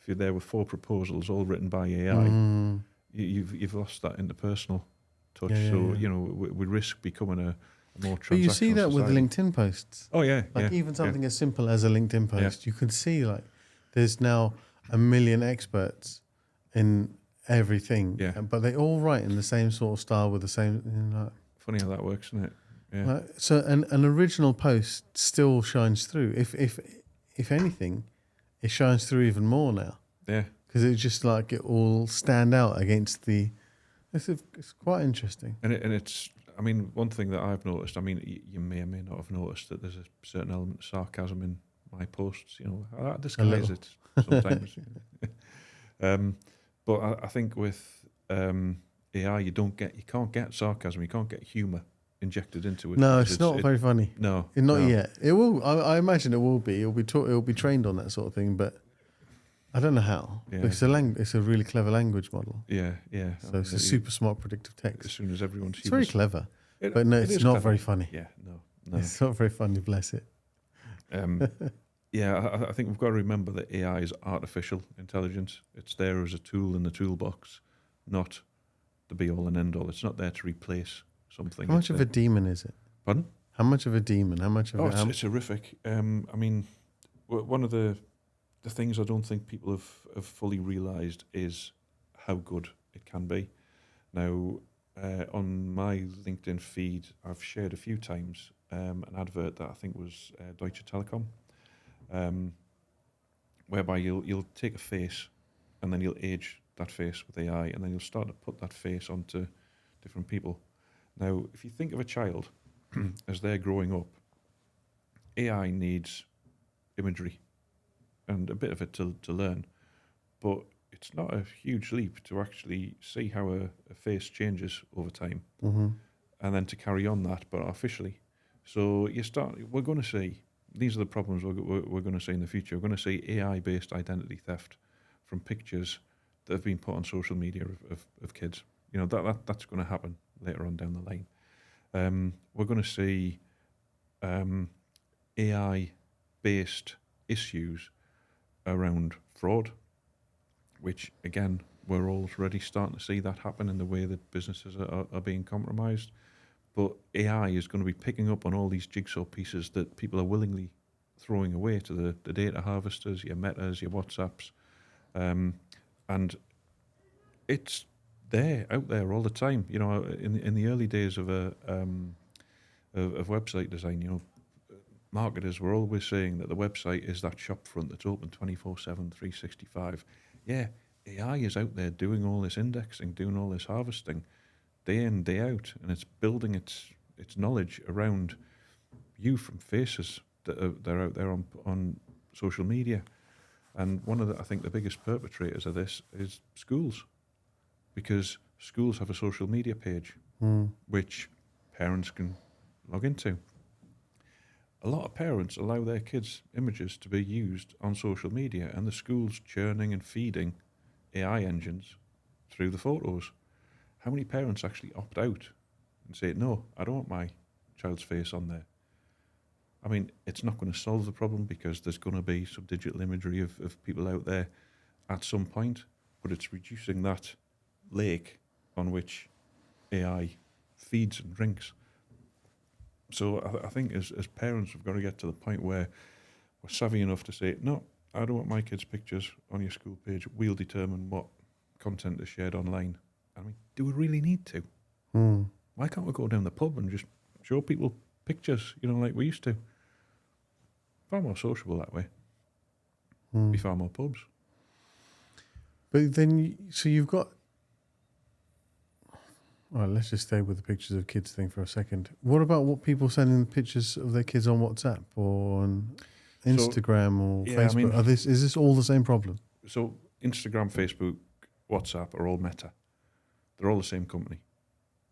there with 4 proposals all written by AI, you've lost that interpersonal touch. You know, we risk becoming a more transactional. But you see that with society. LinkedIn posts. Oh yeah, like even something as simple as a LinkedIn post, you can see like there's now 1 million experts in everything, but they all write in the same sort of style with the same. You know, funny how that works, isn't it? Yeah. Like, so an original post still shines through. If anything, it shines through even more now. Yeah. Because it's just like it all stand out against the. It's quite interesting. And it's. I mean, one thing that I've noticed. I mean, you may or may not have noticed that there's a certain element of sarcasm in my posts. You know, I disguise it sometimes. But I think with AI, you can't get sarcasm. You can't get humour injected into it. No, it's not very funny. No, not yet. It will. I imagine it will be. It'll be trained on that sort of thing, but I don't know how. Yeah. Because it's a really clever language model. Yeah. So it's a super smart predictive text. As soon as everyone's, it's very clever, but no, it's not very funny. Yeah, no, it's not very funny. Bless it. Yeah, I think we've got to remember that AI is artificial intelligence. It's there as a tool in the toolbox, not the be all and end all. It's not there to replace something. How much of a demon is it? Pardon? How much of a demon? How much of it? It's horrific. I mean, one of the things I don't think people have fully realised is how good it can be. Now, on my LinkedIn feed, I've shared a few times an advert that I think was Deutsche Telekom, whereby you'll take a face and then you'll age that face with AI, and then you'll start to put that face onto different people. Now, if you think of a child as they're growing up, AI needs imagery and a bit of it to learn, but it's not a huge leap to actually see how a face changes over time, and then to carry on that, but artificially. So we're going to see, these are the problems we're going to see in the future. We're going to see AI-based identity theft from pictures that have been put on social media of kids. You know, that's going to happen later on down the line. We're going to see AI-based issues around fraud, which, again, we're already starting to see that happen in the way that businesses are being compromised. But AI is going to be picking up on all these jigsaw pieces that people are willingly throwing away to the data harvesters, your Metas, your WhatsApps. And it's out there all the time. You know, in the early days of website design, you know, marketers were always saying that the website is that shop front that's open 24/7, 365. Yeah, AI is out there doing all this indexing, doing all this harvesting, day in, day out, and it's building its knowledge around you from faces that are out there on social media. And one of I think the biggest perpetrators of this is schools, because schools have a social media page which parents can log into. A lot of parents allow their kids' images to be used on social media, and the school's churning and feeding AI engines through the photos. How many parents actually opt out and say, no, I don't want my child's face on there? I mean, it's not going to solve the problem, because there's going to be some digital imagery of people out there at some point, but it's reducing that lake on which AI feeds and drinks. So I think as parents, we've got to get to the point where we're savvy enough to say, no, I don't want my kids' pictures on your school page. We'll determine what content is shared online. I mean, do we really need to? Why can't we go down the pub and just show people pictures, you know, like we used to? Far more sociable that way. Be far more pubs. But then, so you've got... All right, let's just stay with the pictures of kids thing for a second. What about what people sending pictures of their kids on WhatsApp or on Instagram or Facebook? I mean, is this all the same problem? So Instagram, Facebook, WhatsApp are all Meta. They're all the same company.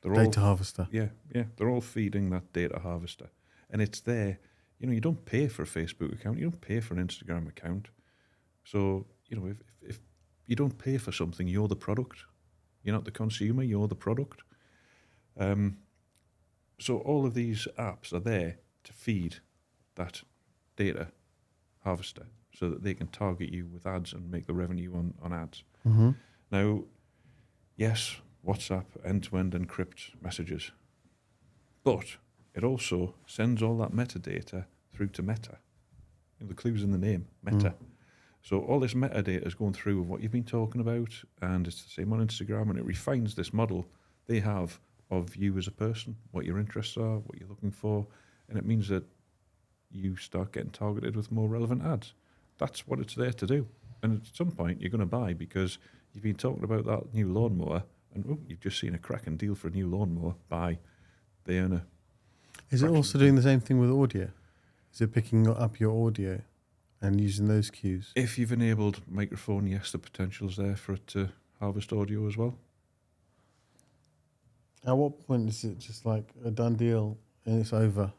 They're data harvester. Yeah. They're all feeding that data harvester. And it's there. You know, you don't pay for a Facebook account. You don't pay for an Instagram account. So, you know, if you don't pay for something, you're the product. You're not the consumer, you're the product. So all of these apps are there to feed that data harvester so that they can target you with ads and make the revenue on ads. Now, yes, WhatsApp end-to-end encrypts messages, but it also sends all that metadata through to Meta. You know, the clue's in the name, Meta. So all this metadata is going through of what you've been talking about, and it's the same on Instagram, and it refines this model they have of you as a person, what your interests are, what you're looking for, and it means that you start getting targeted with more relevant ads. That's what it's there to do. And at some point, you're going to buy because you've been talking about that new lawnmower, and you've just seen a cracking deal for a new lawnmower. Buy. They earn a... Is it also doing the same thing with audio? Is it picking up your audio and using those cues? If you've enabled microphone, yes, the potential's there for it to harvest audio as well. At what point is it just like a done deal and it's over?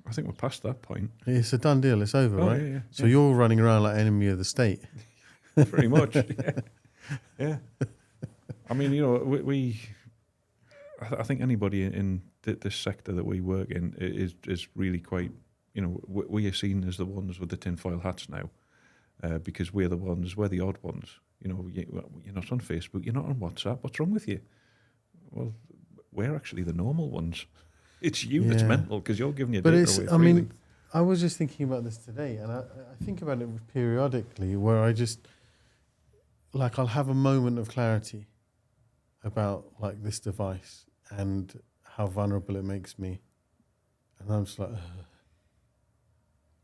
I think we're past that point. It's a done deal, it's over, right? Yeah. So you're running around like enemy of the state. Pretty much, yeah. I mean, you know, I think anybody in this sector that we work in is really quite, you know, we are seen as the ones with the tinfoil hats now, because we're the odd ones. You know, you're not on Facebook, you're not on WhatsApp. What's wrong with you? Well, we're actually the normal ones. It's you that's mental because you're giving your data away freely. I mean, I was just thinking about this today, and I think about it periodically, where I just, like, I'll have a moment of clarity about, like, this device and how vulnerable it makes me. And I'm just like,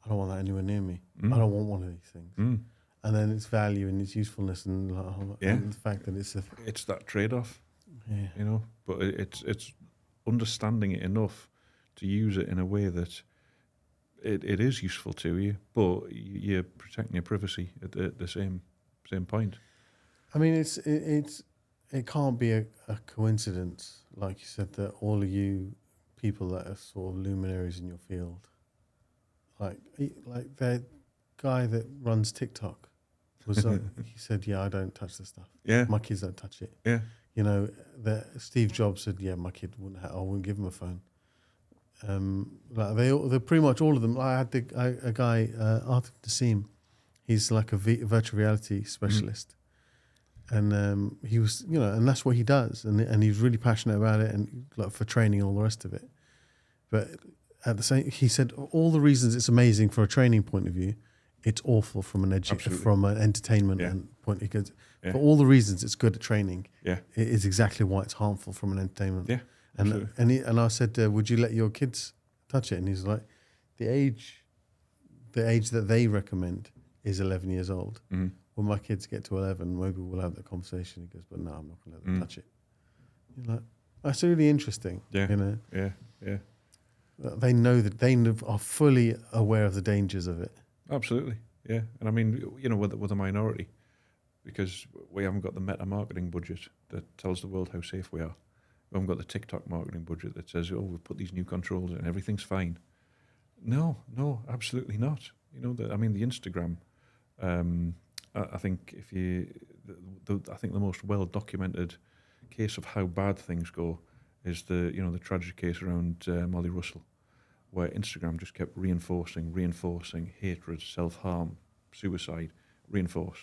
I don't want that anywhere near me. I don't want one of these things. And then its value and its usefulness and, and the fact that it's that trade-off. Yeah. You know, but it's understanding it enough to use it in a way that it is useful to you, but you're protecting your privacy at the same point. I mean, it can't be a coincidence, like you said, that all of you people that are sort of luminaries in your field, like the guy that runs TikTok, was he said, "Yeah, I don't touch the stuff. Yeah, My kids don't touch it." yeah, You know, Steve Jobs said, "Yeah, my kid wouldn't. I wouldn't give him a phone." Like they're pretty much all of them. I had a guy, Arthur Nassim. He's like a virtual reality specialist, and he was, and that's what he does, and he's really passionate about it, and like for training and all the rest of it. But at the same, he said all the reasons it's amazing for a training point of view, it's awful from an from an entertainment point. Because for all the reasons it's good at training, it is exactly why it's harmful from an entertainment. Yeah, and I said, would you let your kids touch it? And he's like, the age that they recommend is 11 years old. Mm-hmm. When my kids get to 11, maybe we'll have that conversation. He goes, but no, I'm not going to let them touch it. You're like, that's really interesting. Yeah, yeah. They know that they are fully aware of the dangers of it. Absolutely, yeah. And I mean, with a minority, because we haven't got the meta marketing budget that tells the world how safe we are. We haven't got the TikTok marketing budget that says, "Oh, we've put these new controls in, everything's fine." No, absolutely not. The Instagram. I think I think the most well documented case of how bad things go is the tragic case around Molly Russell, where Instagram just kept reinforcing hatred, self-harm, suicide, reinforce.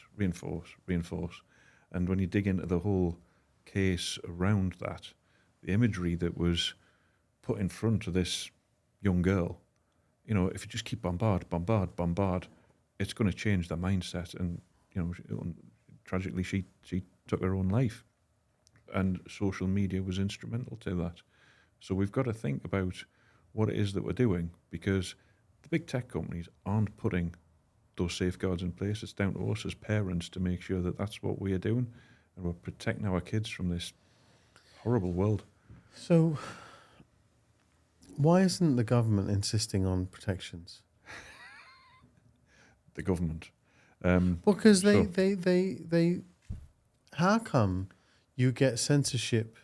And when you dig into the whole case around that, the imagery that was put in front of this young girl, if you just keep bombard, it's going to change their mindset. And, tragically, she took her own life. And social media was instrumental to that. So we've got to think about what it is that we're doing, because the big tech companies aren't putting those safeguards in place. It's down to us as parents to make sure that that's what we are doing, and we're protecting our kids from this horrible world. So why isn't the government insisting on protections? The government. Because they how come you get censorship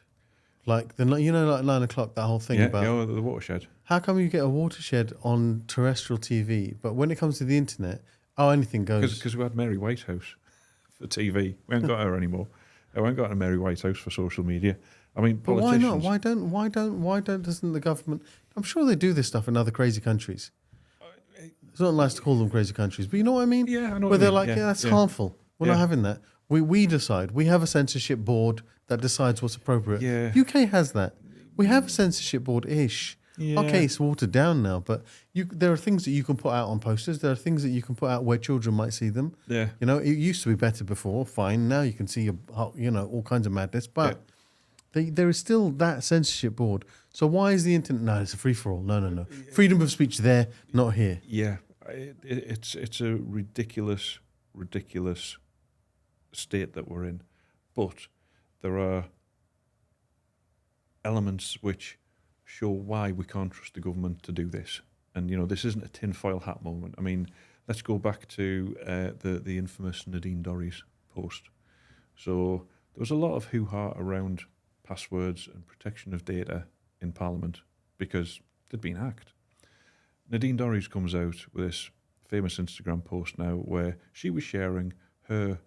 like like 9 o'clock, that whole thing about the watershed. How come you get a watershed on terrestrial TV, but when it comes to the internet, anything goes? Because we had Mary Whitehouse for TV. We haven't got her anymore. We haven't got a Mary Whitehouse for social media. I mean, but why not? Why doesn't the government? I'm sure they do this stuff in other crazy countries. It's not nice to call them crazy countries, but you know what I mean? Yeah, I know. Where they're like, that's harmful. We're not having that. We decide. We have a censorship board that decides what's appropriate. Yeah. UK has that. We have a censorship board-ish. Yeah. Okay, it's watered down now, but there are things that you can put out on posters. There are things that you can put out where children might see them. Yeah. It used to be better before. Fine. Now you can see, all kinds of madness. But there is still that censorship board. So why is the internet? No, it's a free-for-all. No. Freedom of speech there, not here. Yeah. It's a ridiculous state that we're in. But there are elements which show why we can't trust the government to do this. And, this isn't a tinfoil hat moment. I mean, let's go back to the infamous Nadine Dorries post. So there was a lot of hoo-ha around passwords and protection of data in Parliament because they'd been hacked. Nadine Dorries comes out with this famous Instagram post now where she was sharing her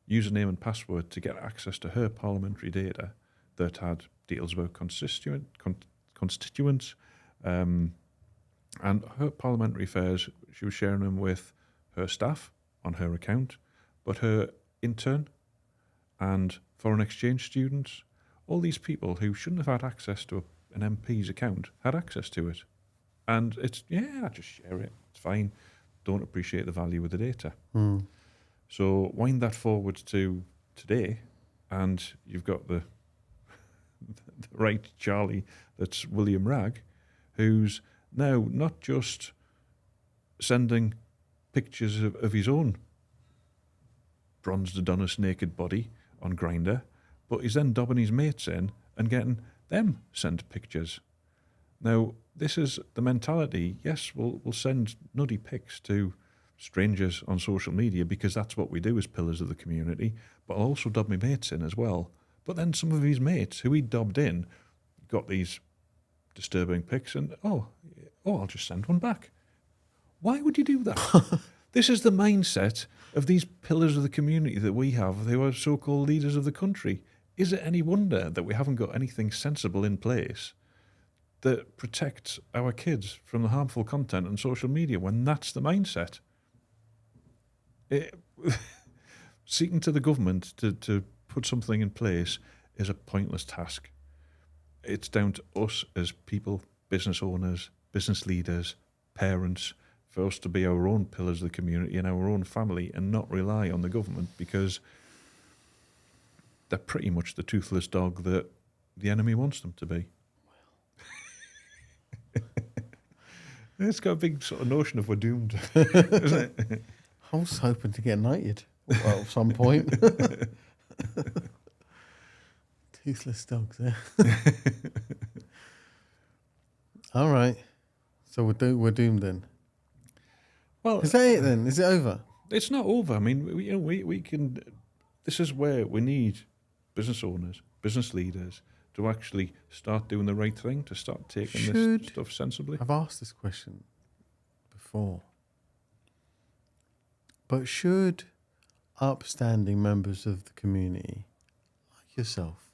username and password to get access to her parliamentary data that had details about constituents and her parliamentary affairs. She was sharing them with her staff on her account, but her intern and foreign exchange students, all these people who shouldn't have had access to an MP's account, had access to it. And it's, I just share it. It's fine. Don't appreciate the value of the data. Mm. So wind that forward to today, and you've got the right Charlie, that's William Ragg, who's now not just sending pictures of his own bronzed Adonis naked body on Grindr, but he's then dobbing his mates in and getting them sent pictures. Now, this is the mentality. Yes, we'll send nuddy pics to strangers on social media because that's what we do as pillars of the community, but I'll also dob my mates in as well. But then some of his mates who he dobbed in got these disturbing pics and, I'll just send one back. Why would you do that? This is the mindset of these pillars of the community that we have. They were so-called leaders of the country. Is it any wonder that we haven't got anything sensible in place that protects our kids from the harmful content on social media when that's the mindset? Seeking to the government to put something in place is a pointless task. It's down to us as people, business owners, business leaders, parents, for us to be our own pillars of the community and our own family and not rely on the government because they're pretty much the toothless dog that the enemy wants them to be. It's got a big sort of notion of we're doomed, isn't it? I was hoping to get knighted at some point. Toothless dogs, yeah. All right. So we're doomed then. Well, is that it then? Is it over? It's not over. I mean, we can. This is where we need business owners, business leaders to actually start doing the right thing, to start taking this stuff sensibly. I've asked this question before, but should upstanding members of the community, like yourself,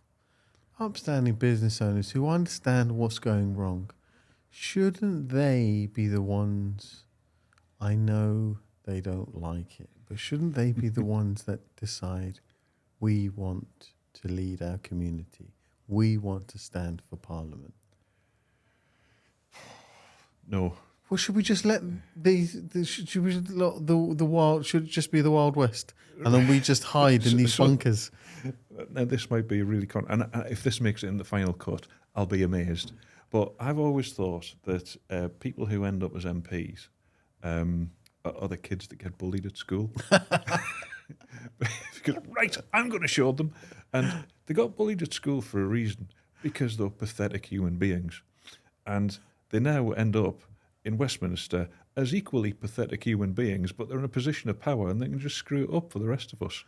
upstanding business owners who understand what's going wrong, shouldn't they be the ones? I know they don't like it, but shouldn't they be the ones that decide we want to lead our community? We want to stand for Parliament. No. Well, should we just let should we just let the wild? Should it just be the Wild West, and then we just hide in these bunkers? Now, this might be really and if this makes it in the final cut, I'll be amazed. But I've always thought that people who end up as MPs are the kids that get bullied at school. Because, right, I'm going to show them. And they got bullied at school for a reason, because they're pathetic human beings. And they now end up in Westminster as equally pathetic human beings, but they're in a position of power and they can just screw it up for the rest of us.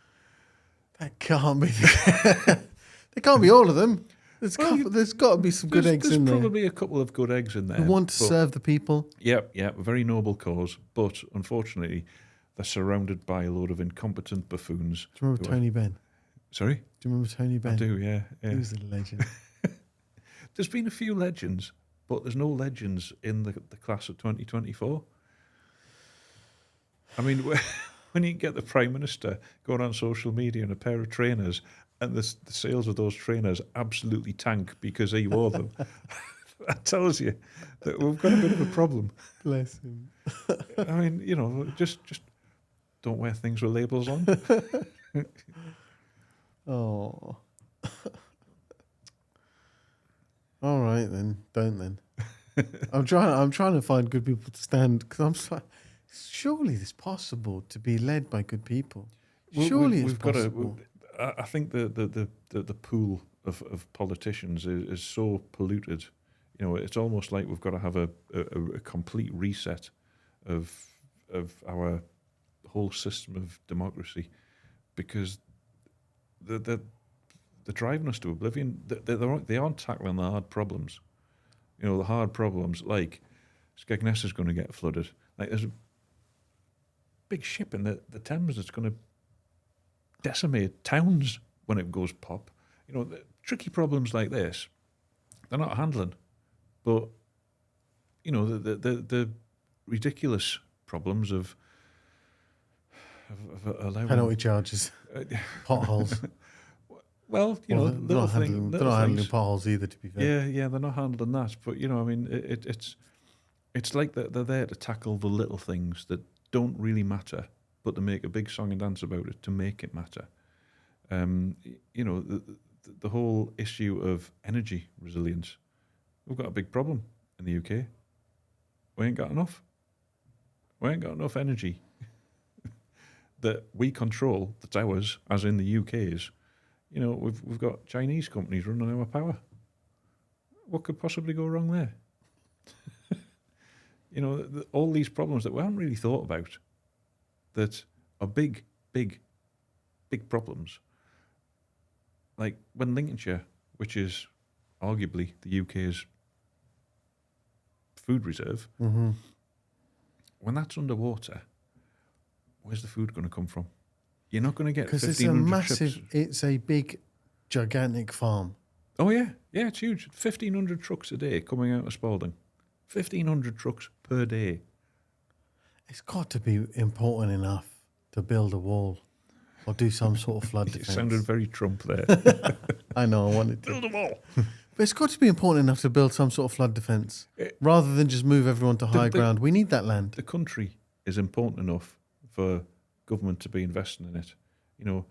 That can't be. They can't be all of them. There's got to be some good eggs in there. There's probably a couple of good eggs in there. Who want to serve the people. Yeah, a very noble cause. But unfortunately, they're surrounded by a load of incompetent buffoons. Do you remember Tony Benn? Sorry? Do you remember Tony Benn? I do, yeah. He was a legend. There's been a few legends, but there's no legends in the class of 2024. I mean, when you get the Prime Minister going on social media in a pair of trainers and the sales of those trainers absolutely tank because he wore them, that tells you that we've got a bit of a problem. Bless him. I mean, just don't wear things with labels on. Oh. All right then, don't then. I'm trying to find good people to stand, because I'm like, surely it's possible to be led by good people. Surely it's possible. I think the pool of politicians is so polluted. It's almost like we've got to have a complete reset of our whole system of democracy, because they're driving us to oblivion. They aren't tackling the hard problems. The hard problems like Skegness is going to get flooded. Like there's a big ship in the Thames that's going to decimate towns when it goes pop. The tricky problems like this, they're not handling. But the ridiculous problems of allowing penalty charges, potholes. Well, they're not handling potholes either, to be fair. Yeah, they're not handling that. But it's like they're there to tackle the little things that don't really matter, but to make a big song and dance about it to make it matter. The whole issue of energy resilience. We've got a big problem in the UK. We ain't got enough. We ain't got enough energy that we control, that's ours, as in the UK's. We've got Chinese companies running our power. What could possibly go wrong there? You know, all these problems that we haven't really thought about that are big, big, big problems. Like when Lincolnshire, which is arguably the UK's food reserve, Mm-hmm. when that's underwater, where's the food going to come from? You're not going to get Because it's a 1,500 massive, ships. it's a big, gigantic farm. Oh, yeah. Yeah, it's huge. 1,500 trucks a day coming out of Spalding. 1,500 trucks per day. It's got to be important enough to build a wall or do some sort of flood It defense. sounded very Trump there. I know, I wanted to. Build a wall. But it's got to be important enough to build some sort of flood defense rather than just move everyone to high ground. We need that land. The country is important enough for government to be investing in it. You know,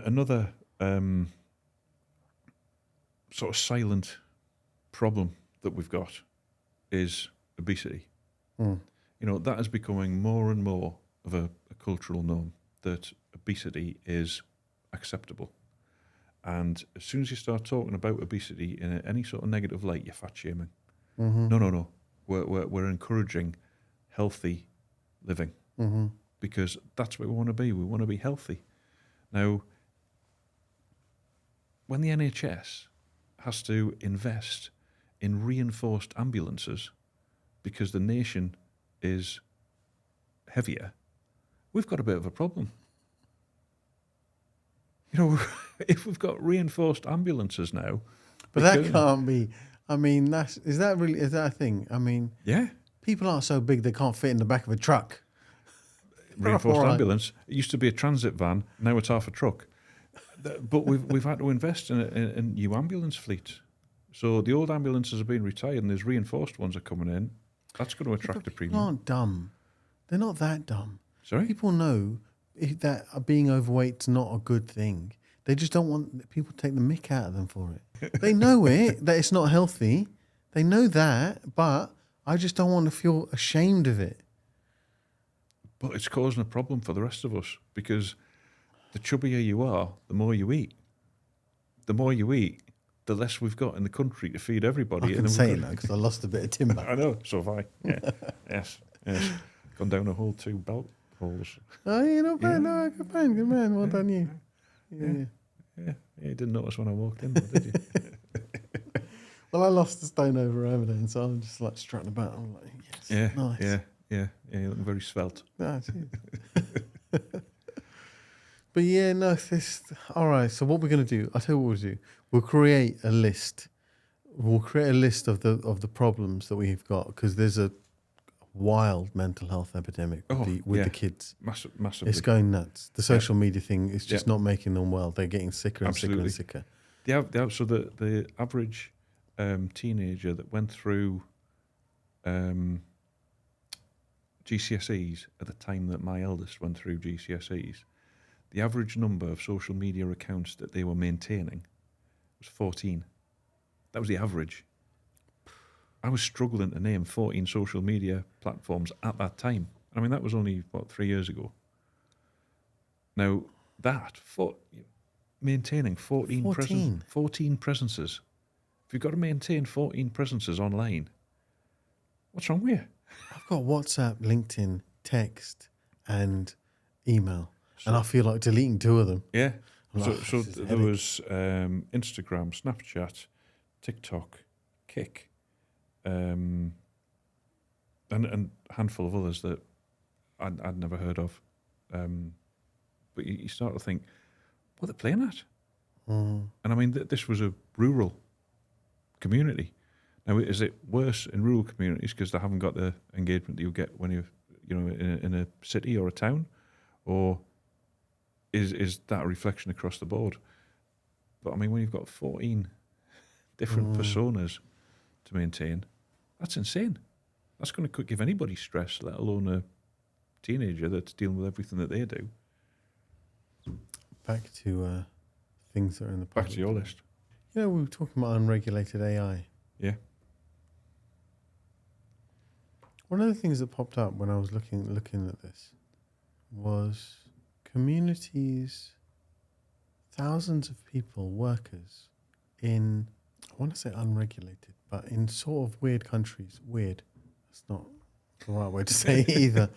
another sort of silent problem that we've got is obesity. Mm. You know, that is becoming more and more of a cultural norm, that obesity is acceptable. And as soon as you start talking about obesity in any sort of negative light, you're fat shaming. Mm-hmm. No. We're encouraging healthy living Mm-hmm. because that's what we want to be. We want to be healthy. Now, when the NHS has to invest in reinforced ambulances because the nation is heavier, we've got a bit of a problem. You know, if we've got reinforced ambulances now, But that can't be. I mean, is that a thing? I mean, yeah, people aren't so big they can't fit in the back of a truck. reinforced All right. ambulance. It used to be a transit van. Now it's half a truck. But we've had to invest in a new ambulance fleet. So the old ambulances are being retired, and there's reinforced ones are coming in. That's going to attract a People premium. aren't dumb. They're not that dumb. Sorry, People know that being overweight's not a good thing. They just don't want people to take the mick out of them for it. They know that it's not healthy. They know that, but I just don't want to feel ashamed of it. but it's causing a problem for the rest of us because the chubbier you are, the more you eat. The more you eat, the less we've got in the country to feed everybody. I can say it now because I lost a bit of timber. I know, so have I. Yeah. yes. Gone down a whole 2 belt holes. Oh, you're not bad. No, good man. Well done, you. Yeah. You didn't notice when I walked in, though, did you? Well, I lost the stone over then, so I'm just like strutting about. I'm like, yes, nice. Yeah. You're looking very svelte. That's it. But yeah, no, all right. So what we're going to do, I'll tell you what we'll do. We'll create a list. We'll create a list of the problems that we've got because there's a wild mental health epidemic with the kids. Massively. It's going nuts. The social media thing is just not making them well. They're getting sicker and sicker and sicker. So the average teenager that went through GCSEs at the time that my eldest went through GCSEs, the average number of social media accounts that they were maintaining was 14. That was the average. I was struggling to name 14 social media platforms at that time. I mean, that was only, 3 years ago. Now, maintaining 14 presences. If you've got to maintain 14 presences online, what's wrong with you? I've got WhatsApp, LinkedIn, text, and email. And I feel like deleting 2 of them. Yeah. Like, So there was Instagram, Snapchat, TikTok, Kik, and a handful of others that I'd never heard of. But you start to think, what are they playing at? Mm. And I mean, this was a rural community. Now, is it worse in rural communities because they haven't got the engagement that you get when you're, in a city or a town, or is that a reflection across the board? But I mean, when you've got 14 different personas to maintain, that's insane. That's going to give anybody stress, let alone a teenager that's dealing with everything that they do. Back to things that are in the public. Back to your list. We were talking about unregulated AI. Yeah. One of the things that popped up when I was looking at this was communities, thousands of people, workers in, I want to say unregulated, but in sort of weird countries, weird. It's not the right way to say it either.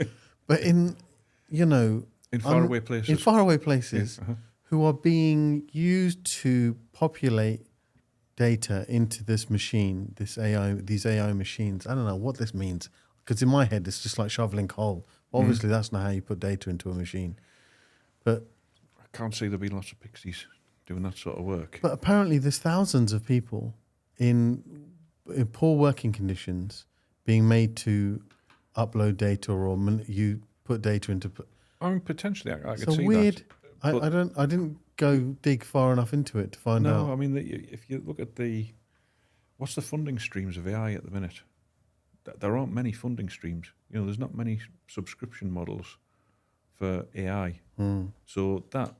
But in, In faraway places. in faraway places, Yeah, who are being used to populate data into this machine, these AI machines. I don't know what this means, because in my head it's just like shoveling coal. Obviously, that's not how you put data into a machine. But I can't see there being lots of pixies doing that sort of work. But apparently, there's thousands of people in poor working conditions being made to upload data, or you put data into. I mean, potentially, I could So see weird. that. I didn't go dig far enough into it to find out. No, I mean, if you look at what's the funding streams of AI at the minute? There aren't many funding streams. There's not many subscription models for AI. So that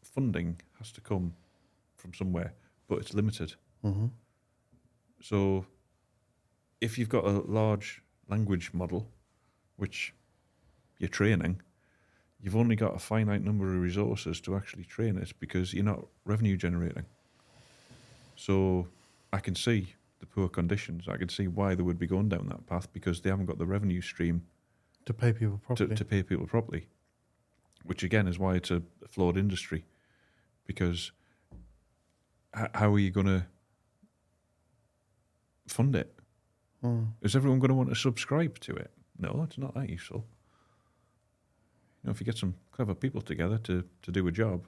funding has to come from somewhere, but it's limited. Mm-hmm. So if you've got a large language model, which you're training, you've only got a finite number of resources to actually train it, because you're not revenue generating. So I can see the poor conditions. I can see why they would be going down that path, because they haven't got the revenue stream To pay people properly. to pay people properly, which again is why it's a flawed industry, because how are you going to fund it? Is everyone going to want to subscribe to it? No, it's not that useful. If you get some clever people together to do a job,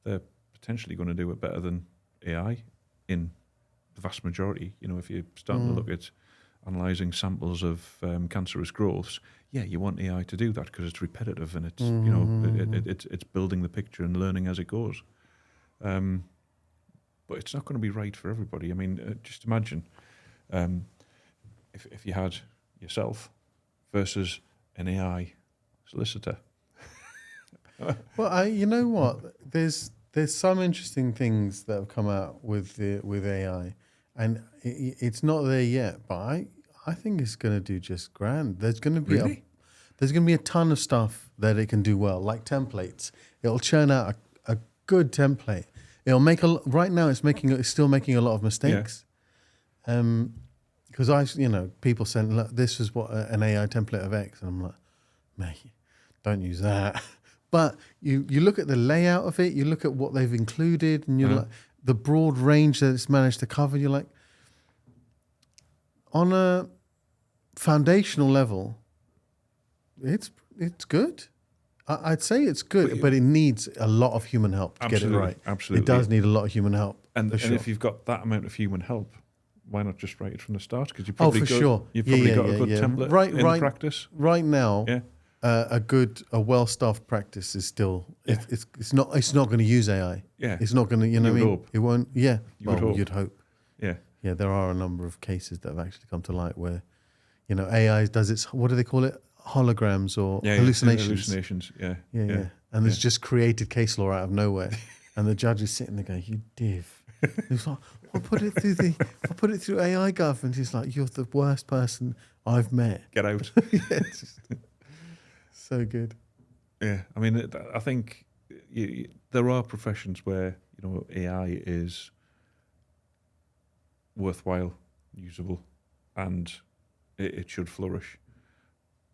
they're potentially going to do it better than AI in the vast majority. If you're starting to look at analysing samples of cancerous growths, yeah, you want AI to do that because it's repetitive and it's it's building the picture and learning as it goes. But it's not going to be right for everybody. I mean, just imagine if you had yourself versus an AI solicitor. Well, you know what? There's some interesting things that have come out with AI, and it's not there yet. But I think it's going to do just grand. There's going to be there's going to be a ton of stuff that it can do well, like templates. It'll churn out a good template. It'll make right now. It's still making a lot of mistakes. Because people send, look, this is what an AI template of X, and I'm like, mate, don't use that. But you look at the layout of it, you look at what they've included, and you're like, the broad range that it's managed to cover. You're like, on a foundational level, it's good. I'd say it's good, but it needs a lot of human help to get it right. Absolutely, it does need a lot of human help. And sure. If you've got that amount of human help, why not just write it from the start? Because you've probably got a good template in practice. Right now, a well-staffed practice is still it's not going to use AI. Yeah, it's not going to. You know what I mean? Hope. It won't. Yeah, you'd hope. Yeah, yeah. There are a number of cases that have actually come to light where, AI does its, what do they call it? Holograms or hallucinations. Hallucinations. Yeah. And it's just created case law out of nowhere, and the judge is sitting there going, "You div." He's like, I'll put it through AI Gov, and he's like, "You're the worst person I've met. Get out." So good. Yeah, I mean, I think there are professions where AI is worthwhile, usable, and it should flourish.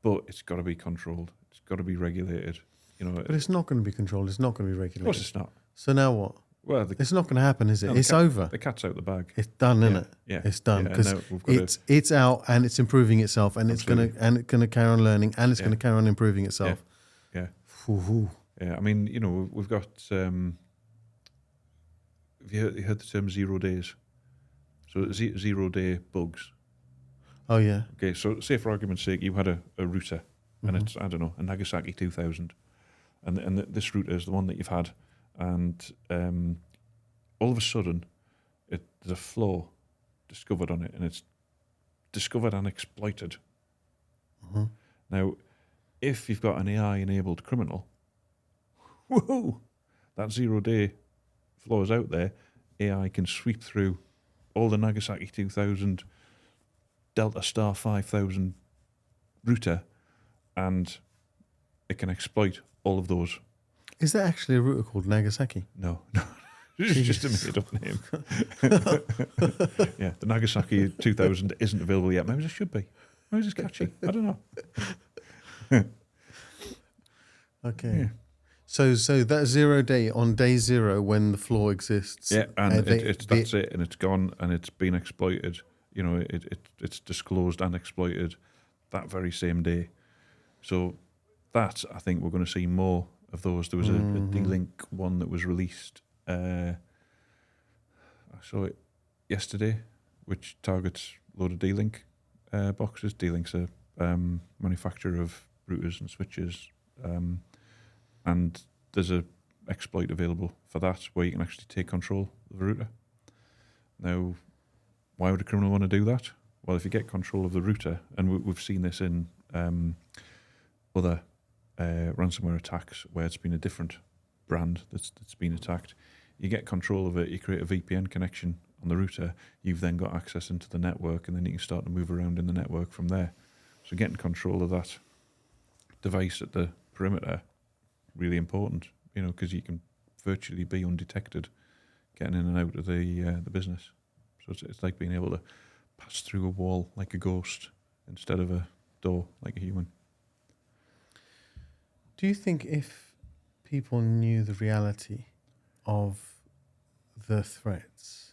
But it's got to be controlled. It's got to be regulated. But it's not going to be controlled. It's not going to be regulated. Of course, it's not. So now what? Well, it's not going to happen, is it? It's over. The cat's out the bag. It's done, isn't it? Yeah, it's done because it's out and it's improving itself, and it's going to carry on learning, and it's going to carry on improving itself. Yeah. Ooh. Yeah. I mean, we've got. Have you heard the term 0 days? So 0 day bugs. Oh yeah. Okay. So say for argument's sake, you had a router, and it's a Nagasaki 2000, and this router is the one that you've had. And all of a sudden, there's a flaw discovered on it, and it's discovered and exploited. Mm-hmm. Now, if you've got an AI-enabled criminal, woohoo, that 0 day flaw is out there. AI can sweep through all the Nagasaki 2000, Delta Star 5000 router, and it can exploit all of those. Is there actually a router called Nagasaki? No. It's just a made-up name. Yeah, the Nagasaki 2000 isn't available yet. Maybe it should be. Maybe it's catchy. I don't know. Okay. Yeah. So that 0 day on day 0 when the flaw exists. Yeah, and that's the- it, and it's gone, and it's been exploited. You know, it's disclosed and exploited that very same day. So that, I think we're going to see more of those. There was a D-Link one that was released. I saw it yesterday, which targets a load of D-Link boxes. D-Link's a manufacturer of routers and switches, and there's a exploit available for that where you can actually take control of the router. Now, why would a criminal want to do that? Well, if you get control of the router, and we've seen this in other ransomware attacks where it's been a different brand that's been attacked, you get control of it, you create a VPN connection on the router, you've then got access into the network, and then you can start to move around in the network from there. So getting control of that device at the perimeter, really important, you know, because you can virtually be undetected getting in and out of the business. So it's like being able to pass through a wall like a ghost instead of a door like a human. Do you think if people knew the reality of the threats,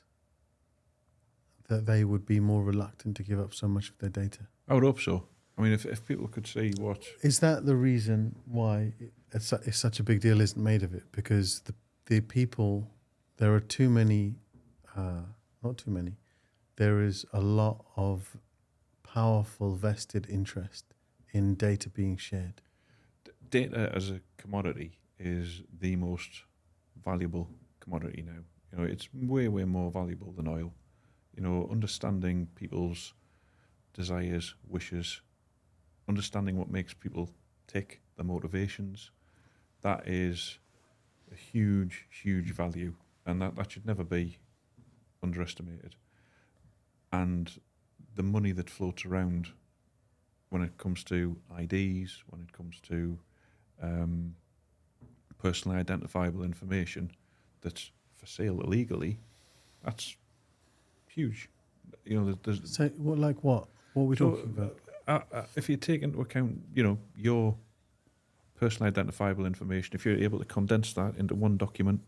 that they would be more reluctant to give up so much of their data? I would hope so. I mean, if people could see what... Is that the reason why it's such a big deal isn't made of it? Because the people, there are too many, not too many, there is a lot of powerful vested interest in data being shared. Data as a commodity is the most valuable commodity now. You know, it's way, way more valuable than oil. You know, understanding people's desires, wishes, understanding what makes people tick, their motivations, that is a huge, huge value, and that should never be underestimated. And the money that floats around when it comes to IDs, when it comes to personally identifiable information that's for sale illegally, that's huge. You know, there's So, what? What are we talking about? if you take into account, you know, your personally identifiable information, if you're able to condense that into one document,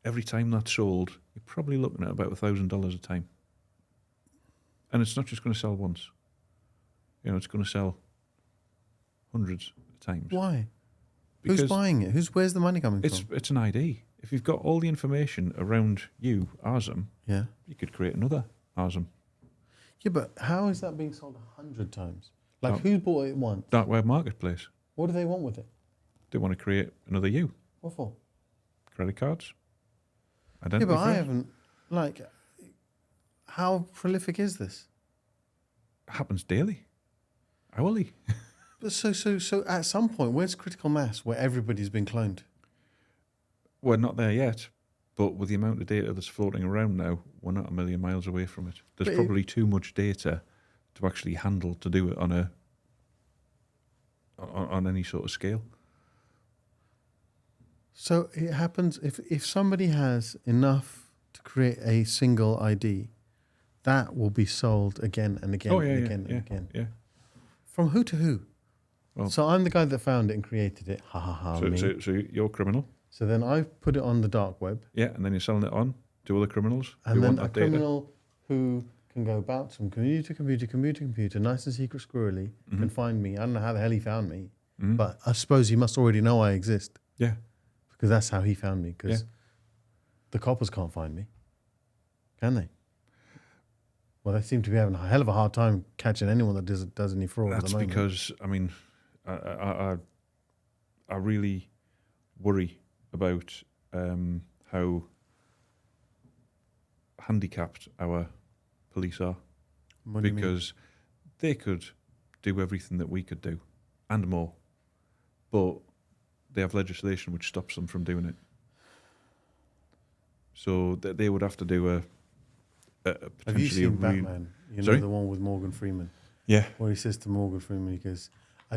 every time that's sold, you're probably looking at about $1,000 a time. And it's not just going to sell once. You know, it's going to sell hundreds of times. Why? Because who's buying it? Where's the money coming from? it's an ID. If you've got all the information around you, ARSM, Yeah. you could create another ARSM. Yeah, but how is that being sold 100 times? Like, Dark- who bought it once? Dark web marketplace. What do they want with it? They want to create another you. What for? Credit cards. Yeah, Identity but I theft. haven't, like, how prolific is this? It happens daily. Hourly. But so at some point, where's critical mass where everybody's been cloned? We're not there yet, but with the amount of data that's floating around now, we're not a million miles away from it. There's But probably too much data to actually handle to do it on any sort of scale. So it happens if somebody has enough to create a single ID, that will be sold again and again and again and again. Yeah. From who to who? Well, So I'm the guy that found it and created it. Ha ha ha. Me. so you're a criminal. So then I put it on the dark web, Yeah, and then you're selling it on to other criminals and who then want a that data. criminal who can go about from computer to computer, nice and secret, squirrely, can find me. I don't know how the hell he found me, but I suppose he must already know I exist Yeah. because that's how he found me. Because Yeah. the coppers can't find me, can they? Well, they seem to be having a hell of a hard time catching anyone that does any fraud at That's the moment. because, I mean, I really worry about how handicapped our police are, What do you mean? because they could do everything that we could do and more, but they have legislation which stops them from doing it. So they would have to do a potentially Have you seen a Batman? You Sorry? know, the one with Morgan Freeman, yeah, where he says to Morgan Freeman, he goes,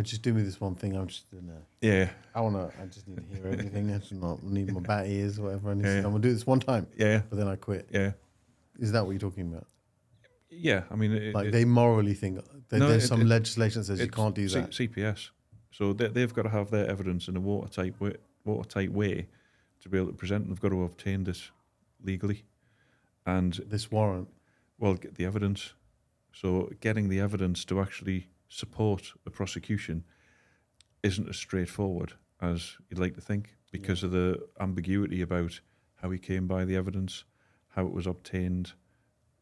just do me this one thing. I'm just doing that. yeah, I just need to hear everything. I just not need my bat ears or whatever. And he Yeah, says, yeah. I'm going to do this one time, yeah, but then I quit. yeah. Is that what you're talking about? Yeah, I mean, They morally think that No, there's some legislation that says you it's can't do that. CPS, so they've got to have their evidence in a watertight way to be able to present. And they've got to obtain this legally, and This warrant. well, get the evidence. So getting the evidence to actually support a prosecution isn't as straightforward as you'd like to think, because of the ambiguity about how he came by the evidence, how it was obtained,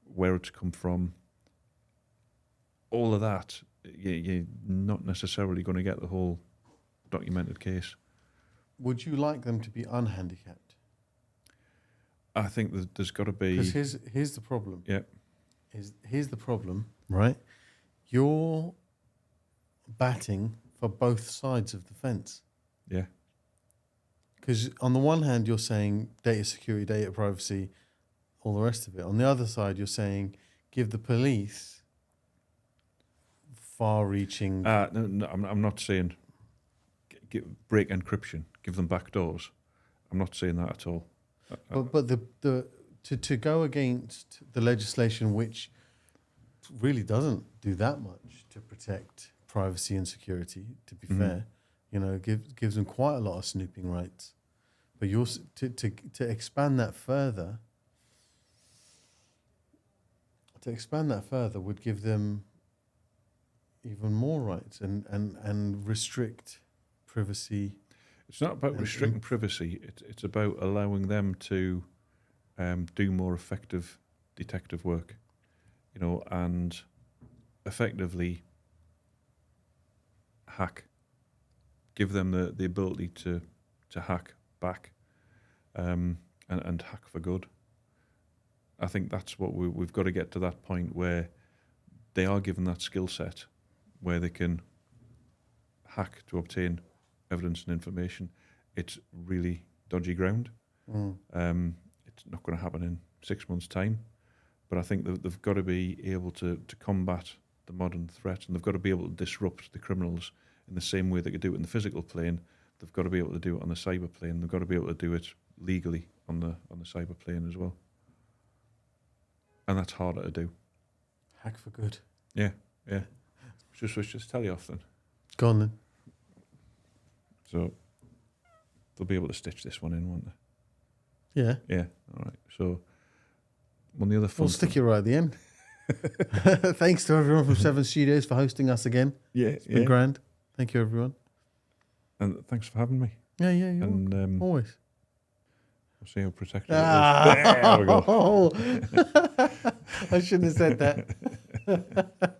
where it's come from. All of that, you're not necessarily going to get the whole documented case. Would you like them to be unhandicapped? I think that there's got to be... Because here's the problem. Yeah. Here's the problem, right? You're batting for both sides of the fence. Yeah. Because on the one hand, you're saying data security, data privacy, all the rest of it. On the other side, you're saying give the police far-reaching... No, I'm not saying break encryption, give them back doors. I'm not saying that at all. But to go against the legislation which really doesn't do that much to protect privacy and security, to be fair, gives them quite a lot of snooping rights. But to expand that further, would give them even more rights and restrict privacy. It's not about restricting privacy. It's about allowing them to do more effective detective work, and effectively hack. Give them the ability to hack back, and hack for good. I think that's what we've got to get to, that point where they are given that skill set where they can hack to obtain evidence and information. It's really dodgy ground. It's not going to happen in 6 months' time, but I think that they've got to be able to combat the modern threat, and they've got to be able to disrupt the criminals in the same way they could do it in the physical plane. They've got to be able to do it on the cyber plane. They've got to be able to do it legally on the cyber plane as well. And that's harder to do. Hack for good. Yeah. Just tell you off then. Go on then. So they'll be able to stitch this one in, won't they? Yeah. Yeah. All right. So one of the other fun... We'll stick it right at the end. Thanks to everyone from Seven Studios for hosting us again. Yeah. It's been grand. Thank you, everyone. And thanks for having me. Yeah, you're welcome. Always. We'll see how protected it is. There we go. I shouldn't have said that.